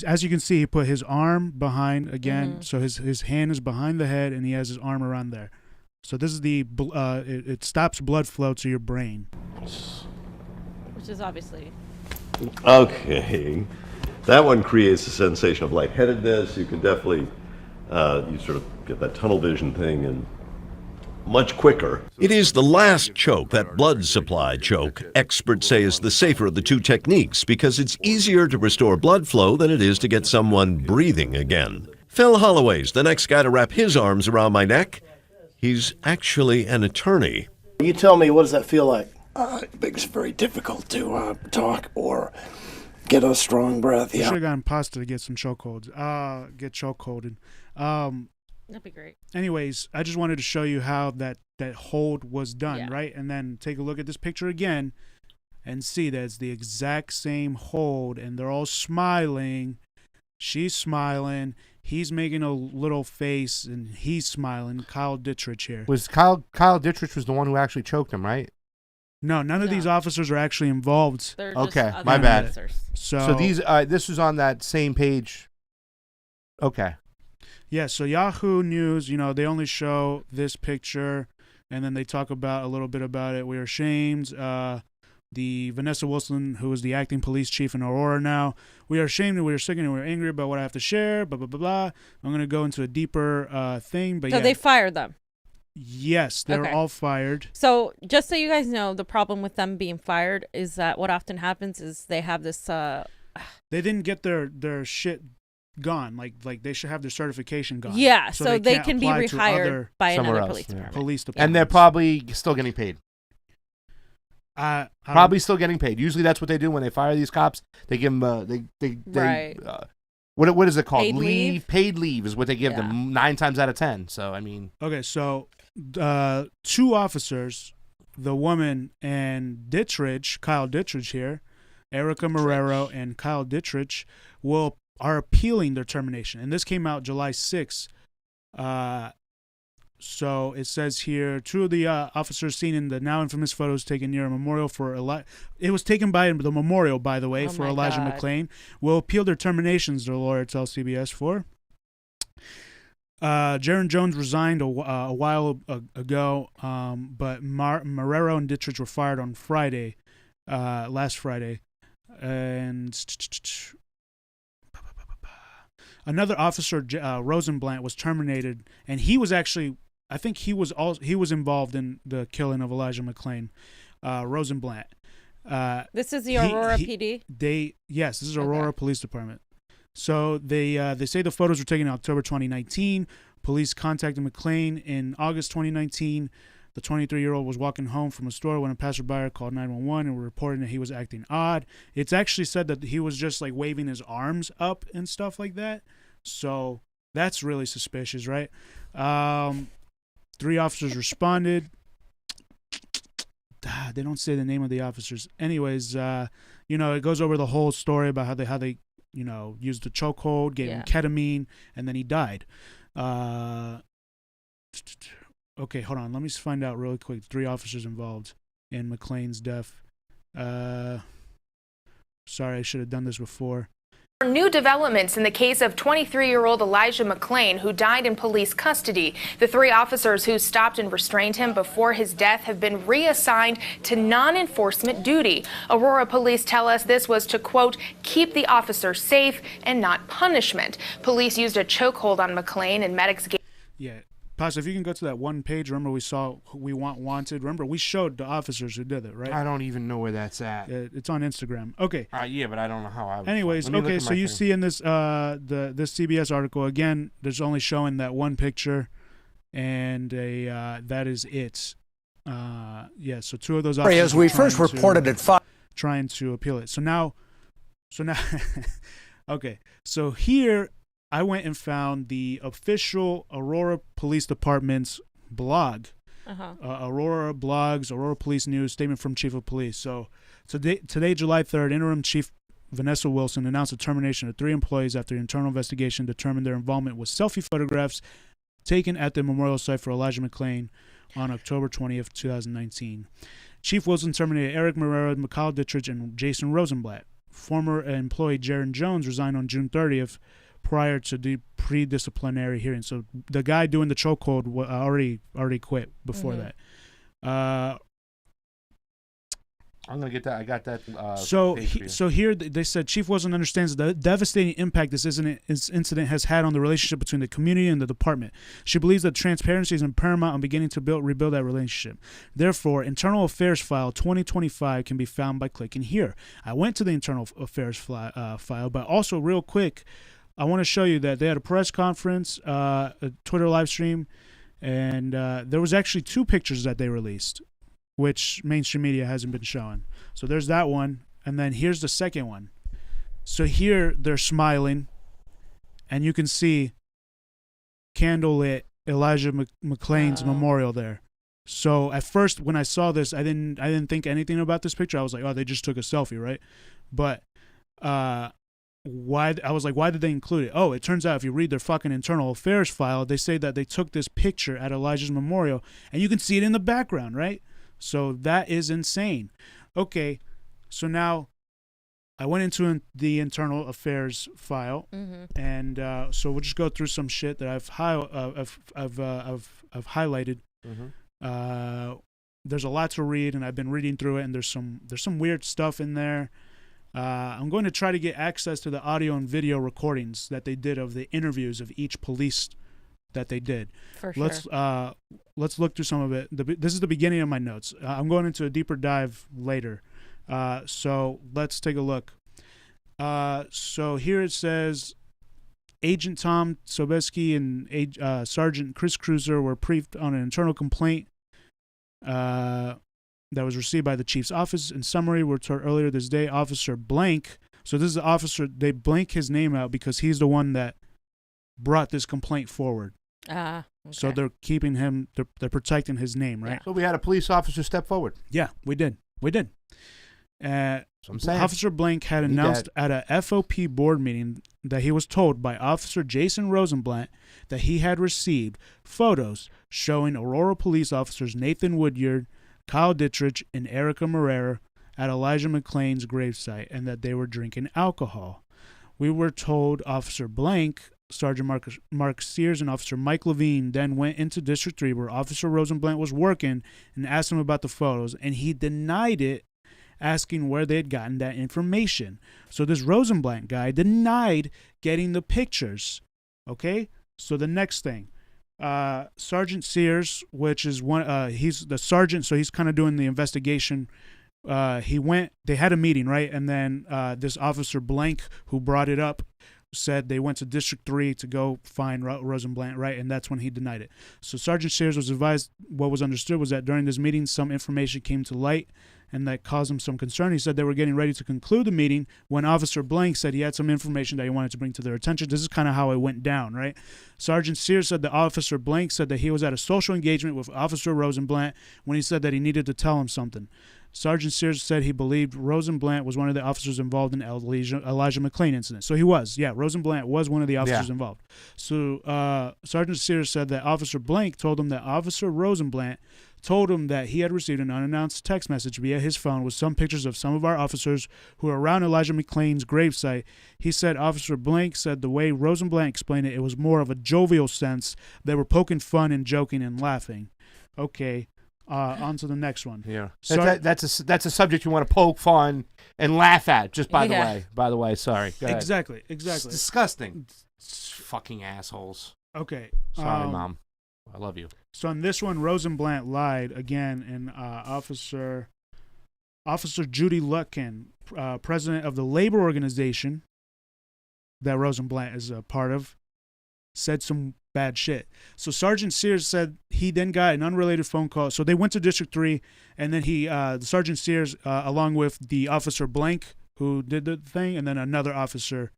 Speaker 5: As you can see, he put his arm behind again, so his hand is behind the head, and he has his arm around there. So this is it stops blood flow to your brain.
Speaker 2: Which is obviously.
Speaker 7: Okay. That one creates a sensation of lightheadedness. You can definitely, you sort of get that tunnel vision thing and much quicker.
Speaker 6: It is the last choke, that blood supply choke, experts say is the safer of the 2 techniques because it's easier to restore blood flow than it is to get someone breathing again. Phil Holloway's the next guy to wrap his arms around my neck. He's actually an attorney.
Speaker 9: You tell me, what does that feel like? It makes it very difficult to talk or get a strong breath.
Speaker 5: You
Speaker 9: Yeah.
Speaker 5: should have gotten pasta to get some chokeholds. Get chokeholded.
Speaker 2: That'd be great.
Speaker 5: Anyways, I just wanted to show you how that hold was done, right? And then take a look at this picture again and see that it's the exact same hold, and they're all smiling. She's smiling. He's making a little face, and he's smiling. Kyle Dittrich here.
Speaker 1: Was Kyle Dittrich was the one who actually choked him, right?
Speaker 5: No, none of these officers are actually involved.
Speaker 2: They're just
Speaker 1: Okay,
Speaker 2: other
Speaker 1: my bad.
Speaker 2: officers.
Speaker 5: So
Speaker 1: these this was on that same page. Okay.
Speaker 5: Yeah, so Yahoo News, they only show this picture, and then they talk about a little bit about it. We are ashamed. The Vanessa Wilson, who is the acting police chief in Aurora now, we are ashamed and we are sickened and we're angry about what I have to share, blah, blah, blah, blah. I'm going to go into a deeper thing, but
Speaker 2: So they fired them.
Speaker 5: Yes, they're all fired.
Speaker 2: So just so you guys know, the problem with them being fired is that what often happens is they have this...
Speaker 5: They didn't get their shit gone. Like they should have their certification gone.
Speaker 2: Yeah, so they
Speaker 5: can't
Speaker 2: can be
Speaker 5: apply to
Speaker 2: rehired
Speaker 5: other
Speaker 2: by
Speaker 1: somewhere
Speaker 2: another
Speaker 1: else,
Speaker 2: police
Speaker 1: yeah.
Speaker 2: department.
Speaker 5: police departments.
Speaker 1: And they're probably still getting paid.
Speaker 5: I
Speaker 1: Probably still getting paid. Usually that's what they do when they fire these cops. They give them
Speaker 2: Right.
Speaker 1: What is it called?
Speaker 2: Paid leave?
Speaker 1: Paid leave is what they give
Speaker 2: Yeah.
Speaker 1: them 9 times out of 10. So I mean,
Speaker 5: Okay, so 2 officers, the woman and Kyle Dittrich here, Erica Marrero and Kyle Dittrich, are appealing their termination. And this came out July 6th. So it says here, 2 of the officers seen in the now infamous photos taken near a memorial for it was taken by the memorial, by the way, for
Speaker 2: my
Speaker 5: Elijah
Speaker 2: God.
Speaker 5: McClain, will appeal their terminations, their lawyer tells CBS 4. Jaron Jones resigned a while ago, but Marrero and Dittrich were fired on Friday, last Friday. And another officer, Rosenblatt, was terminated, and he was actually, I think he was involved in the killing of Elijah McClain. Rosenblatt.
Speaker 2: This is the Aurora PD?
Speaker 5: Yes, this is Aurora Police Department. So they say the photos were taken in October 2019. Police contacted McClain in August 2019. The 23-year-old was walking home from a store when a passerby called 911 and were reporting that he was acting odd. It's actually said that he was just like waving his arms up and stuff like that. So that's really suspicious, right? 3 officers responded. They don't say the name of the officers. Anyways, it goes over the whole story about how they used the chokehold, gave him ketamine, and then he died. Okay, hold on. Let me just find out really quick. 3 officers involved in McClain's death. Sorry, I should have done this before.
Speaker 10: New developments in the case of 23-year-old Elijah McClain, who died in police custody. The 3 officers who stopped and restrained him before his death have been reassigned to non-enforcement duty. Aurora police tell us this was to, quote, keep the officer safe and not punishment. Police used a chokehold on McClain and medics gave...
Speaker 5: Yeah. Paz, if you can go to that one page, remember we saw We Want Wanted? Remember, we showed the officers who did it, right?
Speaker 1: I don't even know where that's at.
Speaker 5: It's on Instagram. Okay.
Speaker 1: Yeah, but I don't know how I would.
Speaker 5: Anyways, okay, so you see in this this CBS article, again, there's only showing that one picture, and that is it. So 2 of those officers
Speaker 11: as we first reported at 5
Speaker 5: trying to appeal it. So now okay. So here I went and found the official Aurora Police Department's blog. Aurora blogs, Aurora Police News, statement from Chief of Police. So today, July 3rd, Interim Chief Vanessa Wilson announced the termination of 3 employees after an internal investigation determined their involvement with selfie photographs taken at the memorial site for Elijah McClain on October 20th, 2019. Chief Wilson terminated Eric Marrero, Mikhail Dittrich, and Jason Rosenblatt. Former employee Jaron Jones resigned on June 30th prior to the pre-disciplinary hearing. So the guy doing the chokehold already quit before that.
Speaker 1: I'm gonna get that. I got that.
Speaker 5: So here they said Chief Wilson understands the devastating impact this incident has had on the relationship between the community and the department. She believes that transparency is paramount on beginning to rebuild that relationship. Therefore, Internal Affairs File 2025 can be found by clicking here. I went to the Internal Affairs file, but also real quick, I want to show you that they had a press conference, a Twitter live stream, and there was actually 2 pictures that they released, which mainstream media hasn't been showing. So there's that one, and then here's the second one. So here they're smiling, and you can see candlelit Elijah McClain's memorial there. So at first, when I saw this, I didn't think anything about this picture. I was like, oh, they just took a selfie, right? But why did they include it? Oh, it turns out if you read their fucking Internal Affairs file, they say that they took this picture at Elijah's memorial, and you can see it in the background, right? So that is insane. Okay, so now I went into the Internal Affairs file, and so we'll just go through some shit that I've highlighted. There's a lot to read, and I've been reading through it, and there's some weird stuff in there. I'm going to try to get access to the audio and video recordings that they did of the interviews of each police that they did.
Speaker 2: For sure.
Speaker 5: Let's look through some of it. This is the beginning of my notes. I'm going into a deeper dive later. So let's take a look. So here it says, Agent Tom Sobeski and Sergeant Chris Cruiser were briefed on an internal complaint that was received by the chief's office. In summary, we're told earlier this day, Officer Blank. So this is the officer. They blank his name out because he's the one that brought this complaint forward.
Speaker 2: Okay.
Speaker 5: So they're keeping him. They're protecting his name, right?
Speaker 1: So we had a police officer step forward.
Speaker 5: Yeah, we did.
Speaker 1: So I'm saying.
Speaker 5: Officer Blank had announced at a FOP board meeting that he was told by Officer Jason Rosenblatt that he had received photos showing Aurora police officers Nathan Woodyard, Kyle Dittrich, and Erica Morera at Elijah McClain's gravesite, and that they were drinking alcohol. We were told Officer Blank, Sergeant Mark Sears, and Officer Mike Levine then went into District 3 where Officer Rosenblatt was working and asked him about the photos, and he denied it, asking where they had gotten that information. So this Rosenblatt guy denied getting the pictures. Okay? So the next thing, Sergeant Sears, which is he's the sergeant, so he's kind of doing the investigation. They had a meeting, right? And then this Officer Blank, who brought it up, said they went to District 3 to go find Rosenblatt, right? And that's when he denied it. So Sergeant Sears was advised, what was understood was that during this meeting, some information came to light and that caused him some concern. He said they were getting ready to conclude the meeting when Officer Blank said he had some information that he wanted to bring to their attention. This is kind of how it went down, right? Sergeant Sears said that Officer Blank said that he was at a social engagement with Officer Rosenblatt when he said that he needed to tell him something. Sergeant Sears said he believed Rosenblatt was one of the officers involved in the Elijah McClain incident. So he was. Yeah, Rosenblatt was one of the officers involved. So Sergeant Sears said that Officer Blank told him that Officer Rosenblatt told him that he had received an unannounced text message via his phone with some pictures of some of our officers who were around Elijah McClain's gravesite. He said Officer Blank said the way Rosenblatt explained it, it was more of a jovial sense. They were poking fun and joking and laughing. Okay. On to the next one.
Speaker 1: Yeah, that's a subject you want to poke fun and laugh at. Just by the way, sorry.
Speaker 5: Exactly.
Speaker 1: It's disgusting. Fucking assholes.
Speaker 5: Okay.
Speaker 1: Sorry, Mom. I love you.
Speaker 5: So on this one, Rosenblatt lied again, and Officer Judy Lutkin, president of the labor organization that Rosenblatt is a part of, said some bad shit. So Sergeant Sears said he then got an unrelated phone call. So they went to District 3, and then the Sergeant Sears, along with the Officer Blank, who did the thing, and then another officer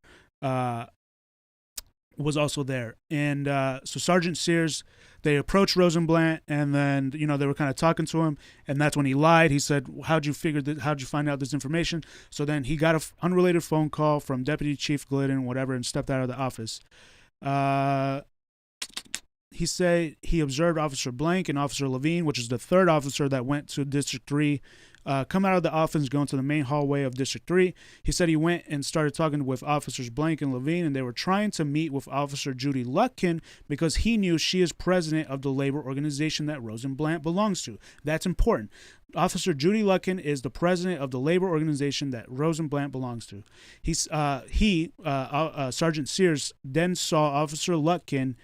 Speaker 5: was also there. And so Sergeant Sears, they approached Rosenblatt, and then, they were kind of talking to him, and that's when he lied. He said, how'd you find out this information? So then he got an unrelated phone call from Deputy Chief Glidden, whatever, and stepped out of the office. He said he observed Officer Blank and Officer Levine, which is the third officer that went to District 3, come out of the office, go into the main hallway of District 3. He said he went and started talking with Officers Blank and Levine, and they were trying to meet with Officer Judy Lutkin because he knew she is president of the labor organization that Rosenblatt belongs to. That's important. Officer Judy Lutkin is the president of the labor organization that Rosenblatt belongs to. Sergeant Sears then saw Officer Lutkin,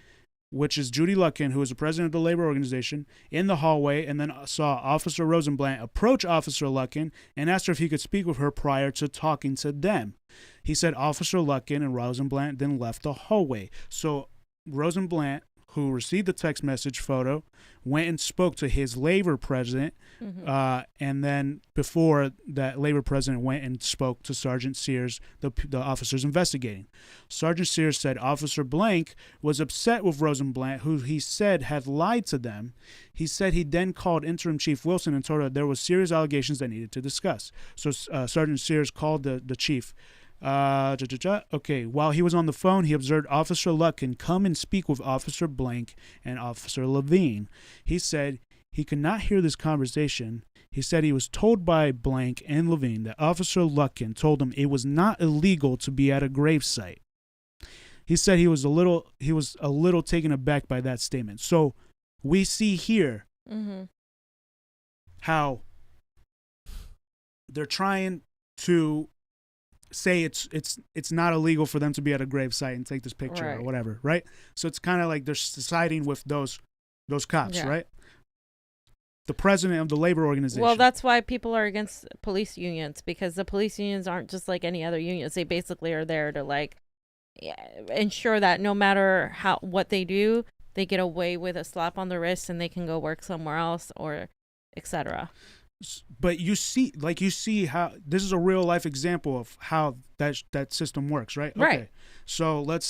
Speaker 5: which is Judy Lutkin, who is the president of the labor organization, in the hallway, and then saw Officer Rosenblatt approach Officer Lutkin and asked her if he could speak with her prior to talking to them. He said Officer Lutkin and Rosenblatt then left the hallway. So Rosenblatt, who received the text message photo, went and spoke to his labor president, and then before that labor president went and spoke to Sergeant Sears, the officers investigating. Sergeant Sears said Officer Blank was upset with Rosenblatt, who he said had lied to them. He said he then called Interim Chief Wilson and told her there was serious allegations that needed to discuss. So Sergeant Sears called the chief. Okay, while he was on the phone, he observed Officer Lutkin come and speak with Officer Blank and Officer Levine. He said he could not hear this conversation. He said he was told by Blank and Levine that Officer Lutkin told him it was not illegal to be at a gravesite. He said he was a little taken aback by that statement. So we see here how they're trying to say it's not illegal for them to be at a gravesite and take this picture or whatever, right? So it's kind of like they're siding with those cops, right? The president of the labor organization.
Speaker 2: Well, that's why people are against police unions, because the police unions aren't just like any other unions. They basically are there to ensure that no matter what they do, they get away with a slap on the wrist and they can go work somewhere else or etc.
Speaker 5: But you see how this is a real life example of how that system works, right?
Speaker 2: Right.
Speaker 5: Okay. So let's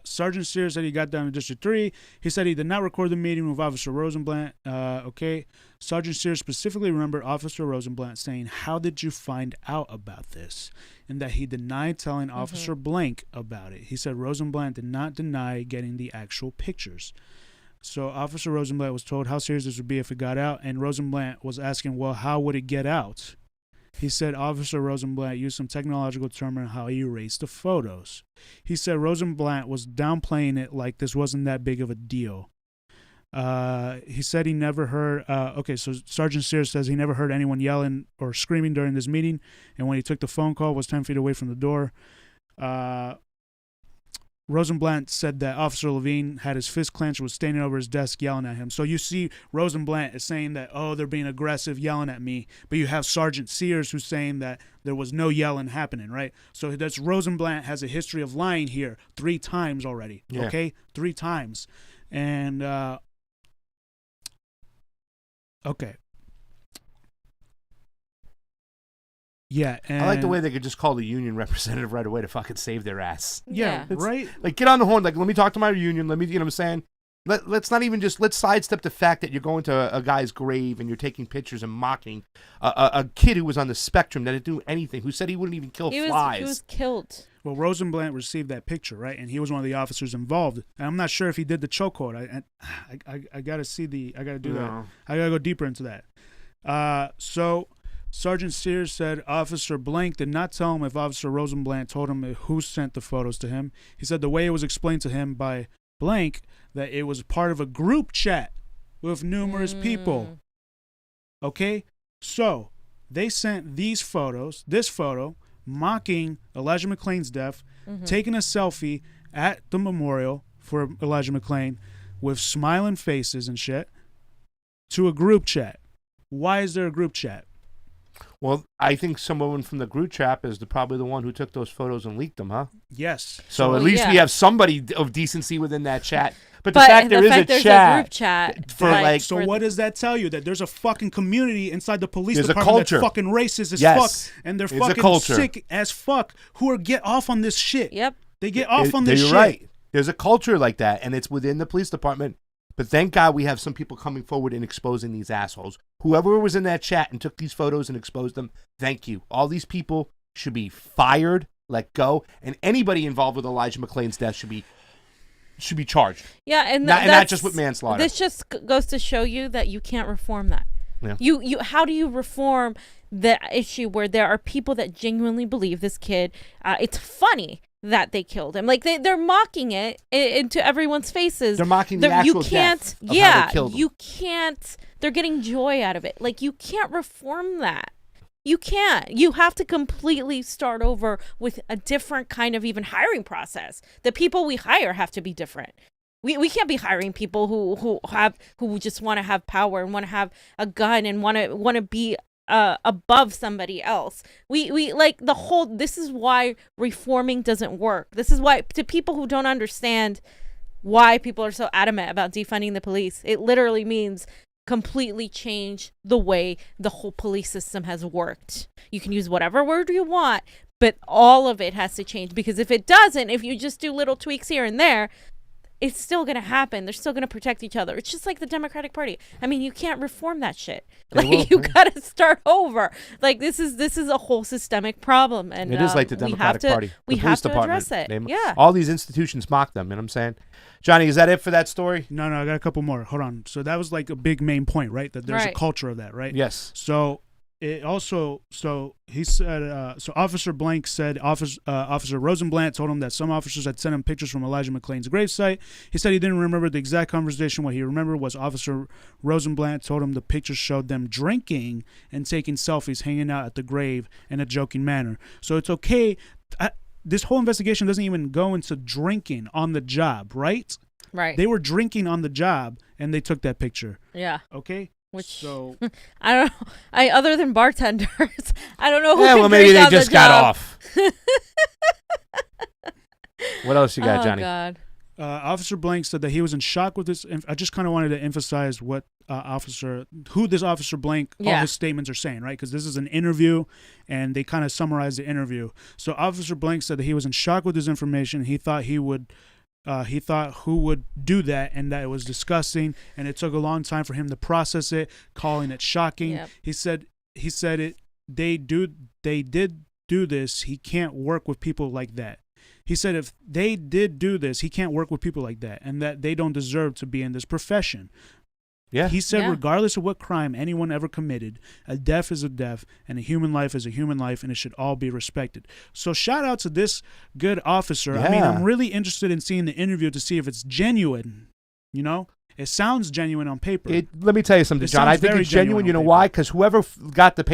Speaker 5: Sergeant Sears said he got down to District 3. He said he did not record the meeting with Officer Rosenblatt. Okay. Sergeant Sears specifically remembered Officer Rosenblatt saying, "How did you find out about this?" and that he denied telling Officer Blank about it. He said Rosenblatt did not deny getting the actual pictures. So Officer Rosenblatt was told how serious this would be if it got out, and Rosenblatt was asking, well, how would it get out? He said Officer Rosenblatt used some technological term on how he erased the photos. He said Rosenblatt was downplaying it like this wasn't that big of a deal. He said he never heard, so Sergeant Sears says he never heard anyone yelling or screaming during this meeting, and when he took the phone call, was 10 feet away from the door. Rosenblatt said that Officer Levine had his fist clenched and was standing over his desk yelling at him. So you see Rosenblatt is saying that, oh, they're being aggressive, yelling at me. But you have Sergeant Sears who's saying that there was no yelling happening, right? So that's Rosenblatt has a history of lying here 3 times already, okay? 3 times. And, okay. Yeah, and
Speaker 1: I like the way they could just call the union representative right away to fucking save their ass.
Speaker 5: Yeah, right?
Speaker 1: Like, get on the horn. Like, let me talk to my union. Let me, you know what I'm saying? Let's not even let's sidestep the fact that you're going to a guy's grave and you're taking pictures and mocking a kid who was on the spectrum that didn't do anything, who said he wouldn't even kill flies.
Speaker 2: He was killed.
Speaker 5: Well, Rosenblatt received that picture, right? And he was one of the officers involved. And I'm not sure if he did the chokehold. I got to see I got to do that. I got to go deeper into that. So Sergeant Sears said Officer Blank did not tell him if Officer Rosenblatt told him who sent the photos to him. He said the way it was explained to him by Blank that it was part of a group chat with numerous people. Okay? So they sent this photo, mocking Elijah McClain's death, taking a selfie at the memorial for Elijah McClain with smiling faces and shit to a group chat. Why is there a group chat?
Speaker 1: Well, I think someone from the group chat is probably the one who took those photos and leaked them, huh?
Speaker 5: Yes.
Speaker 1: So at least we have somebody of decency within that chat. But the fact there is a
Speaker 2: group chat
Speaker 1: for like.
Speaker 5: So what does that tell you? That there's a fucking community inside the police
Speaker 1: There's
Speaker 5: department
Speaker 1: a culture.
Speaker 5: that's fucking racist as fuck, and they're
Speaker 1: It's
Speaker 5: fucking sick as fuck. Who are get off on this shit?
Speaker 2: Yep.
Speaker 5: They get off on this shit.
Speaker 1: You're right. There's a culture like that, and it's within the police department. But thank God we have some people coming forward and exposing these assholes. Whoever was in that chat and took these photos and exposed them, thank you. All these people should be fired, let go, and anybody involved with Elijah McClain's death should be charged.
Speaker 2: Yeah, and
Speaker 1: not just with manslaughter.
Speaker 2: This just goes to show you that you can't reform that.
Speaker 1: Yeah.
Speaker 2: You how do you reform the issue where there are people that genuinely believe this kid? It's funny that they killed him. Like they're mocking it into everyone's faces.
Speaker 1: They're mocking the actual death of how they killed him.
Speaker 2: You can't. They're getting joy out of it. Like you can't reform that. You can't. You have to completely start over with a different kind of even hiring process. The people we hire have to be different. We can't be hiring people who just want to have power and want to have a gun and want to be above somebody else. We like the whole. This is why reforming doesn't work. This is why, to people who don't understand why people are so adamant about defunding the police, it literally means completely change the way the whole police system has worked. You can use whatever word you want, but all of it has to change, because if it doesn't, if you just do little tweaks here and there, it's still going to happen. They're still going to protect each other. It's just like the Democratic Party. I mean, you can't reform that shit. Like, you got to start over. Like, this is a whole systemic problem. And
Speaker 1: it is like the Democratic Party.
Speaker 2: We have to address it. Yeah.
Speaker 1: All these institutions mock them, you know what I'm saying? Johnny, is that it for that story?
Speaker 5: No, I got a couple more. Hold on. So that was like a big main point, right? That there's a culture of that, right?
Speaker 1: Yes.
Speaker 5: So it also, he said, so Officer Blank said Officer Rosenblatt told him that some officers had sent him pictures from Elijah McClain's gravesite. He said he didn't remember the exact conversation. What he remembered was Officer Rosenblatt told him the pictures showed them drinking and taking selfies, hanging out at the grave in a joking manner. So it's okay. This whole investigation doesn't even go into drinking on the job, right?
Speaker 2: Right.
Speaker 5: They were drinking on the job, and they took that picture.
Speaker 2: Yeah.
Speaker 5: Okay?
Speaker 2: Which,
Speaker 5: so
Speaker 2: I don't know. Other than bartenders, I don't know who
Speaker 1: well,
Speaker 2: can
Speaker 1: maybe
Speaker 2: drink
Speaker 1: they
Speaker 2: on
Speaker 1: just
Speaker 2: the
Speaker 1: got
Speaker 2: job.
Speaker 1: off. What else you got,
Speaker 2: Oh,
Speaker 1: Johnny?
Speaker 2: God.
Speaker 5: Officer Blank said that he was in shock with this. I just kind of wanted to emphasize what who this Officer Blank, all his statements are saying, right? Because this is an interview, and they kind of summarize the interview. So Officer Blank said that he was in shock with this information. He thought who would do that, and that it was disgusting, and it took a long time for him to process it, calling it shocking. Yep. He said it. They did do this. He can't work with people like that. He said if they did do this, he can't work with people like that, and that they don't deserve to be in this profession. Yeah. He said regardless of what crime anyone ever committed, a death is a death, and a human life is a human life, and it should all be respected. So shout out to this good officer. Yeah. I mean, I'm really interested in seeing the interview to see if it's genuine, you know? It sounds genuine on paper.
Speaker 1: Let me tell you something, John. I think it's genuine. You know why? Because whoever got the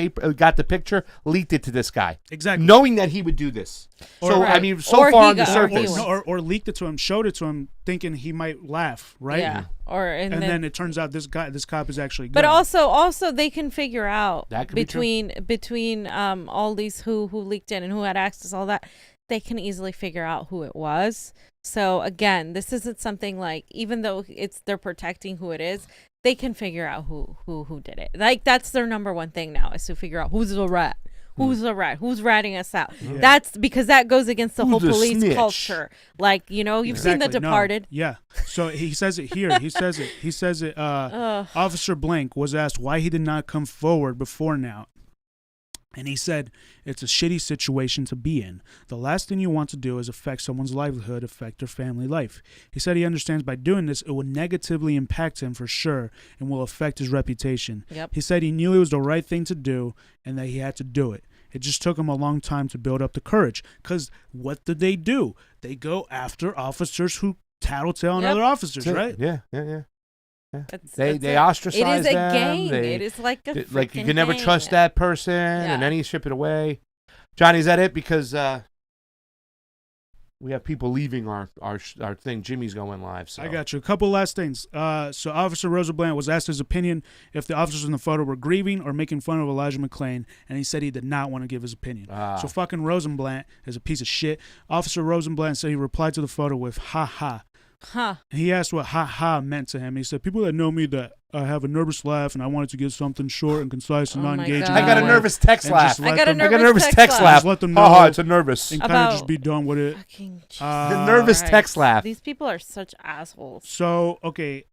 Speaker 1: picture, leaked it to this guy.
Speaker 5: Exactly.
Speaker 1: Knowing that he would do this. I mean, so far on the surface.
Speaker 5: Or leaked it to him, showed it to him, thinking he might laugh, right?
Speaker 2: Yeah.
Speaker 5: And then it turns out this cop is actually good.
Speaker 2: But also they can figure out between all these who leaked in and who had access, all that. They can easily figure out who it was. So again, this isn't something like, even though they're protecting who it is, they can figure out who did it. Like, that's their number one thing now, is to figure out who's the rat. Who's the rat? Who's ratting us out? Yeah. That's because that goes against the whole police culture. Like, you've seen The Departed.
Speaker 5: No. Yeah. So he says it here. He says it. Officer Blank was asked why he did not come forward before now. And he said, it's a shitty situation to be in. The last thing you want to do is affect someone's livelihood, affect their family life. He said he understands by doing this, it will negatively impact him for sure and will affect his reputation. Yep. He said he knew it was the right thing to do and that he had to do it. It just took him a long time to build up the courage. Because what did they do? They go after officers who tattletale on other officers, right?
Speaker 1: Yeah. They ostracize them.
Speaker 2: It is a gang. It is like a
Speaker 1: like you can never trust that person, and then you ship it away. Johnny, is that it? Because we have people leaving our thing. Jimmy's going live. So
Speaker 5: I got you. A couple last things. So Officer Rosenblatt was asked his opinion if the officers in the photo were grieving or making fun of Elijah McClain, and he said he did not want to give his opinion. So fucking Rosenblatt is a piece of shit. Officer Rosenblatt said he replied to the photo with "ha ha."
Speaker 2: Huh.
Speaker 5: He asked what "ha ha" meant to him. He said, people that know me that I have a nervous laugh and I wanted to give something short and concise and non-engaging.
Speaker 1: I got a nervous text laugh.
Speaker 2: I got a nervous text laugh.
Speaker 5: Just let them know.
Speaker 1: It's a nervous.
Speaker 5: And kind of just be done with it.
Speaker 1: The nervous text laugh.
Speaker 2: These people are such assholes.
Speaker 5: So, okay.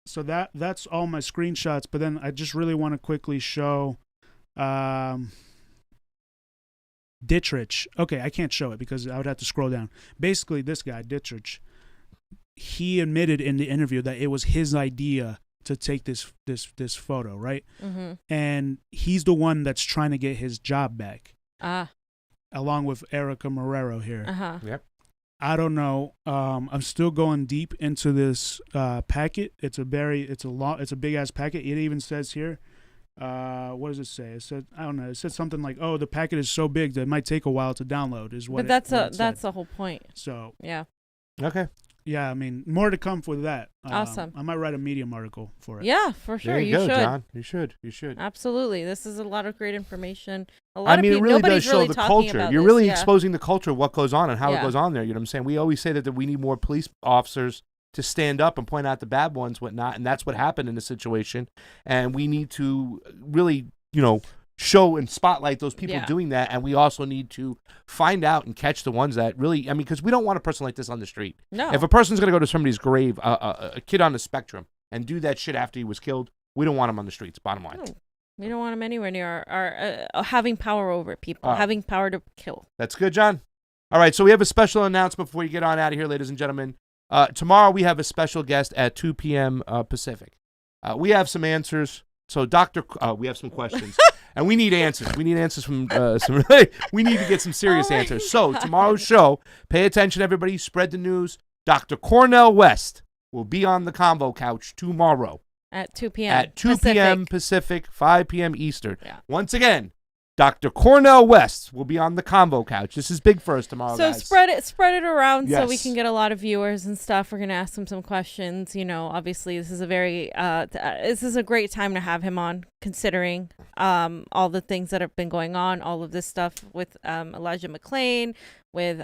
Speaker 5: So that's all my screenshots. But then I just really want to quickly show Dittrich. Okay, I can't show it because I would have to scroll down. Basically, this guy, Dittrich, he admitted in the interview that it was his idea to take this photo, right? Mm-hmm. And he's the one that's trying to get his job back. Along with Erica Marrero here.
Speaker 2: Uh-huh.
Speaker 1: Yep.
Speaker 5: I don't know. I'm still going deep into this packet. It's a big ass packet. It even says here, what does it say? It said, I don't know. It said something like, "Oh, the packet is so big that it might take a while to download."
Speaker 2: But that's the whole point.
Speaker 5: So
Speaker 2: yeah.
Speaker 1: Okay.
Speaker 5: Yeah, I mean, more to come with that.
Speaker 2: Awesome.
Speaker 5: I might write a Medium article for it.
Speaker 2: Yeah, for sure.
Speaker 1: There you go,
Speaker 2: should.
Speaker 1: John. You should.
Speaker 2: Absolutely. This is a lot of great information. A lot
Speaker 1: I mean,
Speaker 2: of people,
Speaker 1: it really
Speaker 2: nobody's
Speaker 1: does show
Speaker 2: really
Speaker 1: the
Speaker 2: talking
Speaker 1: culture.
Speaker 2: about
Speaker 1: You're
Speaker 2: this.
Speaker 1: really
Speaker 2: Yeah.
Speaker 1: exposing the culture of what goes on and how
Speaker 2: Yeah.
Speaker 1: it goes on there. You know what I'm saying? We always say that we need more police officers to stand up and point out the bad ones, whatnot, and that's what happened in this situation. And we need to really, show and spotlight those people doing that, and we also need to find out and catch the ones that really, because we don't want a person like this on the street.
Speaker 2: No.
Speaker 1: If a person's going to go to somebody's grave, a kid on the spectrum, and do that shit after he was killed, we don't want him on the streets, bottom line.
Speaker 2: No. We don't want him anywhere near our having power over people, having power to kill.
Speaker 1: That's good, John. All right, so we have a special announcement before you get on out of here, ladies and gentlemen. Tomorrow we have a special guest at 2 p.m. Pacific. We have some answers. So, we have some questions. And we need answers. We need answers from we need to get some serious answers. So, tomorrow's show, pay attention, everybody. Spread the news. Dr. Cornel West will be on the Convo Couch tomorrow.
Speaker 2: At 2 p.m.
Speaker 1: At 2 p.m. Pacific, 5 p.m. Eastern.
Speaker 2: Yeah.
Speaker 1: Once again, Dr. Cornel West will be on the Convo Couch. This is big for us tomorrow,
Speaker 2: so
Speaker 1: guys.
Speaker 2: spread it around so we can get a lot of viewers and stuff. We're gonna ask him some questions. Obviously this is a very this is a great time to have him on, considering all the things that have been going on, all of this stuff with Elijah McClain, with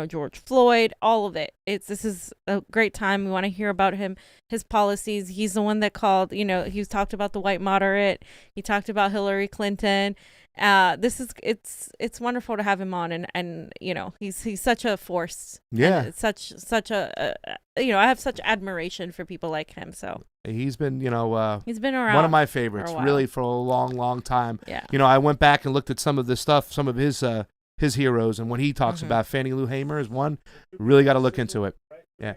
Speaker 2: George Floyd, all of it. This is a great time. We want to hear about him, his policies. He's the one that called, he's talked about the white moderate. He talked about Hillary Clinton. It's wonderful to have him on, and he's such a force.
Speaker 1: Yeah,
Speaker 2: it's such a I have such admiration for people like him. So
Speaker 1: he's been
Speaker 2: he's been around,
Speaker 1: one of my favorites,
Speaker 2: for
Speaker 1: really, for a long time.
Speaker 2: Yeah,
Speaker 1: I went back and looked at some of this stuff, some of his heroes, and when he talks about Fannie Lou Hamer is one, really got to look into it. Yeah.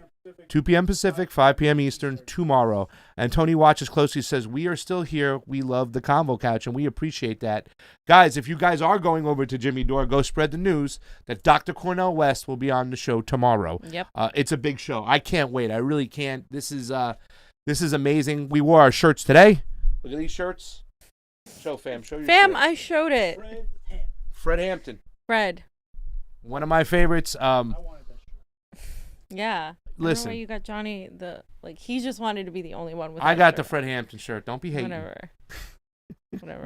Speaker 1: 2 p.m. Pacific, 5 p.m. Eastern tomorrow. And Tony watches closely, says, we are still here. We love the Convo Couch, and we appreciate that. Guys, if you guys are going over to Jimmy Dore, go spread the news that Dr. Cornel West will be on the show tomorrow.
Speaker 2: Yep.
Speaker 1: It's a big show. I can't wait. I really can't. This is amazing. We wore our shirts today. Look at these shirts. Show, fam. Show your
Speaker 2: fam,
Speaker 1: shirt.
Speaker 2: I showed it.
Speaker 1: Fred Hampton.
Speaker 2: Fred.
Speaker 1: One of my favorites.
Speaker 2: Yeah.
Speaker 1: Listen,
Speaker 2: you got Johnny he just wanted to be the only one with.
Speaker 1: I got
Speaker 2: shirt.
Speaker 1: the Fred Hampton shirt. Don't be hating.
Speaker 2: Whatever.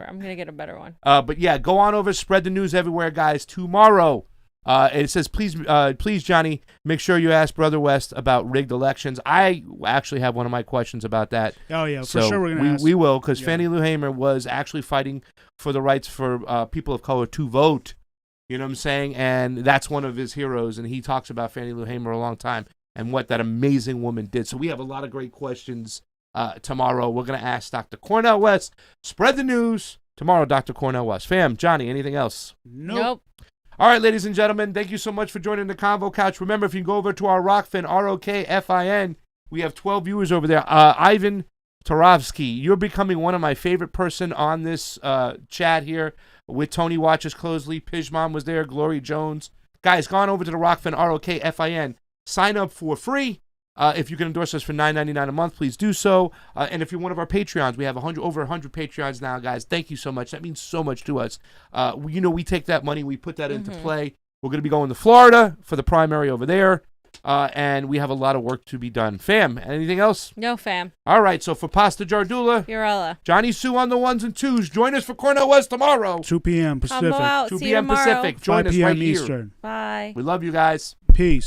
Speaker 2: I'm gonna get a better one.
Speaker 1: But yeah, go on over, spread the news everywhere, guys. Tomorrow, it says please, Johnny, make sure you ask Brother West about rigged elections. I actually have one of my questions about that.
Speaker 5: Oh yeah,
Speaker 1: so
Speaker 5: for sure we're gonna ask.
Speaker 1: We will, because Fannie Lou Hamer was actually fighting for the rights for people of color to vote. You know what I'm saying? And that's one of his heroes, and he talks about Fannie Lou Hamer a long time and what that amazing woman did. So we have a lot of great questions tomorrow. We're going to ask Dr. Cornel West. Spread the news tomorrow, Dr. Cornel West. Fam, Johnny, anything else?
Speaker 2: Nope.
Speaker 1: All right, ladies and gentlemen, thank you so much for joining the Convo Couch. Remember, if you go over to our ROKFIN, ROKFIN, we have 12 viewers over there. Ivan Tarovsky, you're becoming one of my favorite person on this chat here with Tony Watches Closely. Pijmon was there. Glory Jones. Guys, go on over to the ROKFIN, ROKFIN. Sign up for free. If you can endorse us for $9.99 a month, please do so. And if you're one of our Patreons, we have over 100 Patreons now, guys. Thank you so much. That means so much to us. We take that money, we put that into play. We're going to be going to Florida for the primary over there. And we have a lot of work to be done. Fam, anything else?
Speaker 2: No, fam.
Speaker 1: All right, so for Pasta Jardula,
Speaker 2: Fiorella,
Speaker 1: Johnny Sue on the 1s and 2s. Join us for Cornel West tomorrow.
Speaker 5: 2 p.m. Pacific.
Speaker 2: Combo out.
Speaker 1: 2
Speaker 2: See
Speaker 1: p.m.
Speaker 2: you tomorrow.
Speaker 1: Pacific. Join
Speaker 5: 5
Speaker 1: us
Speaker 5: p.m.
Speaker 1: right here.
Speaker 5: Eastern.
Speaker 2: Bye.
Speaker 1: We love you guys.
Speaker 5: Peace.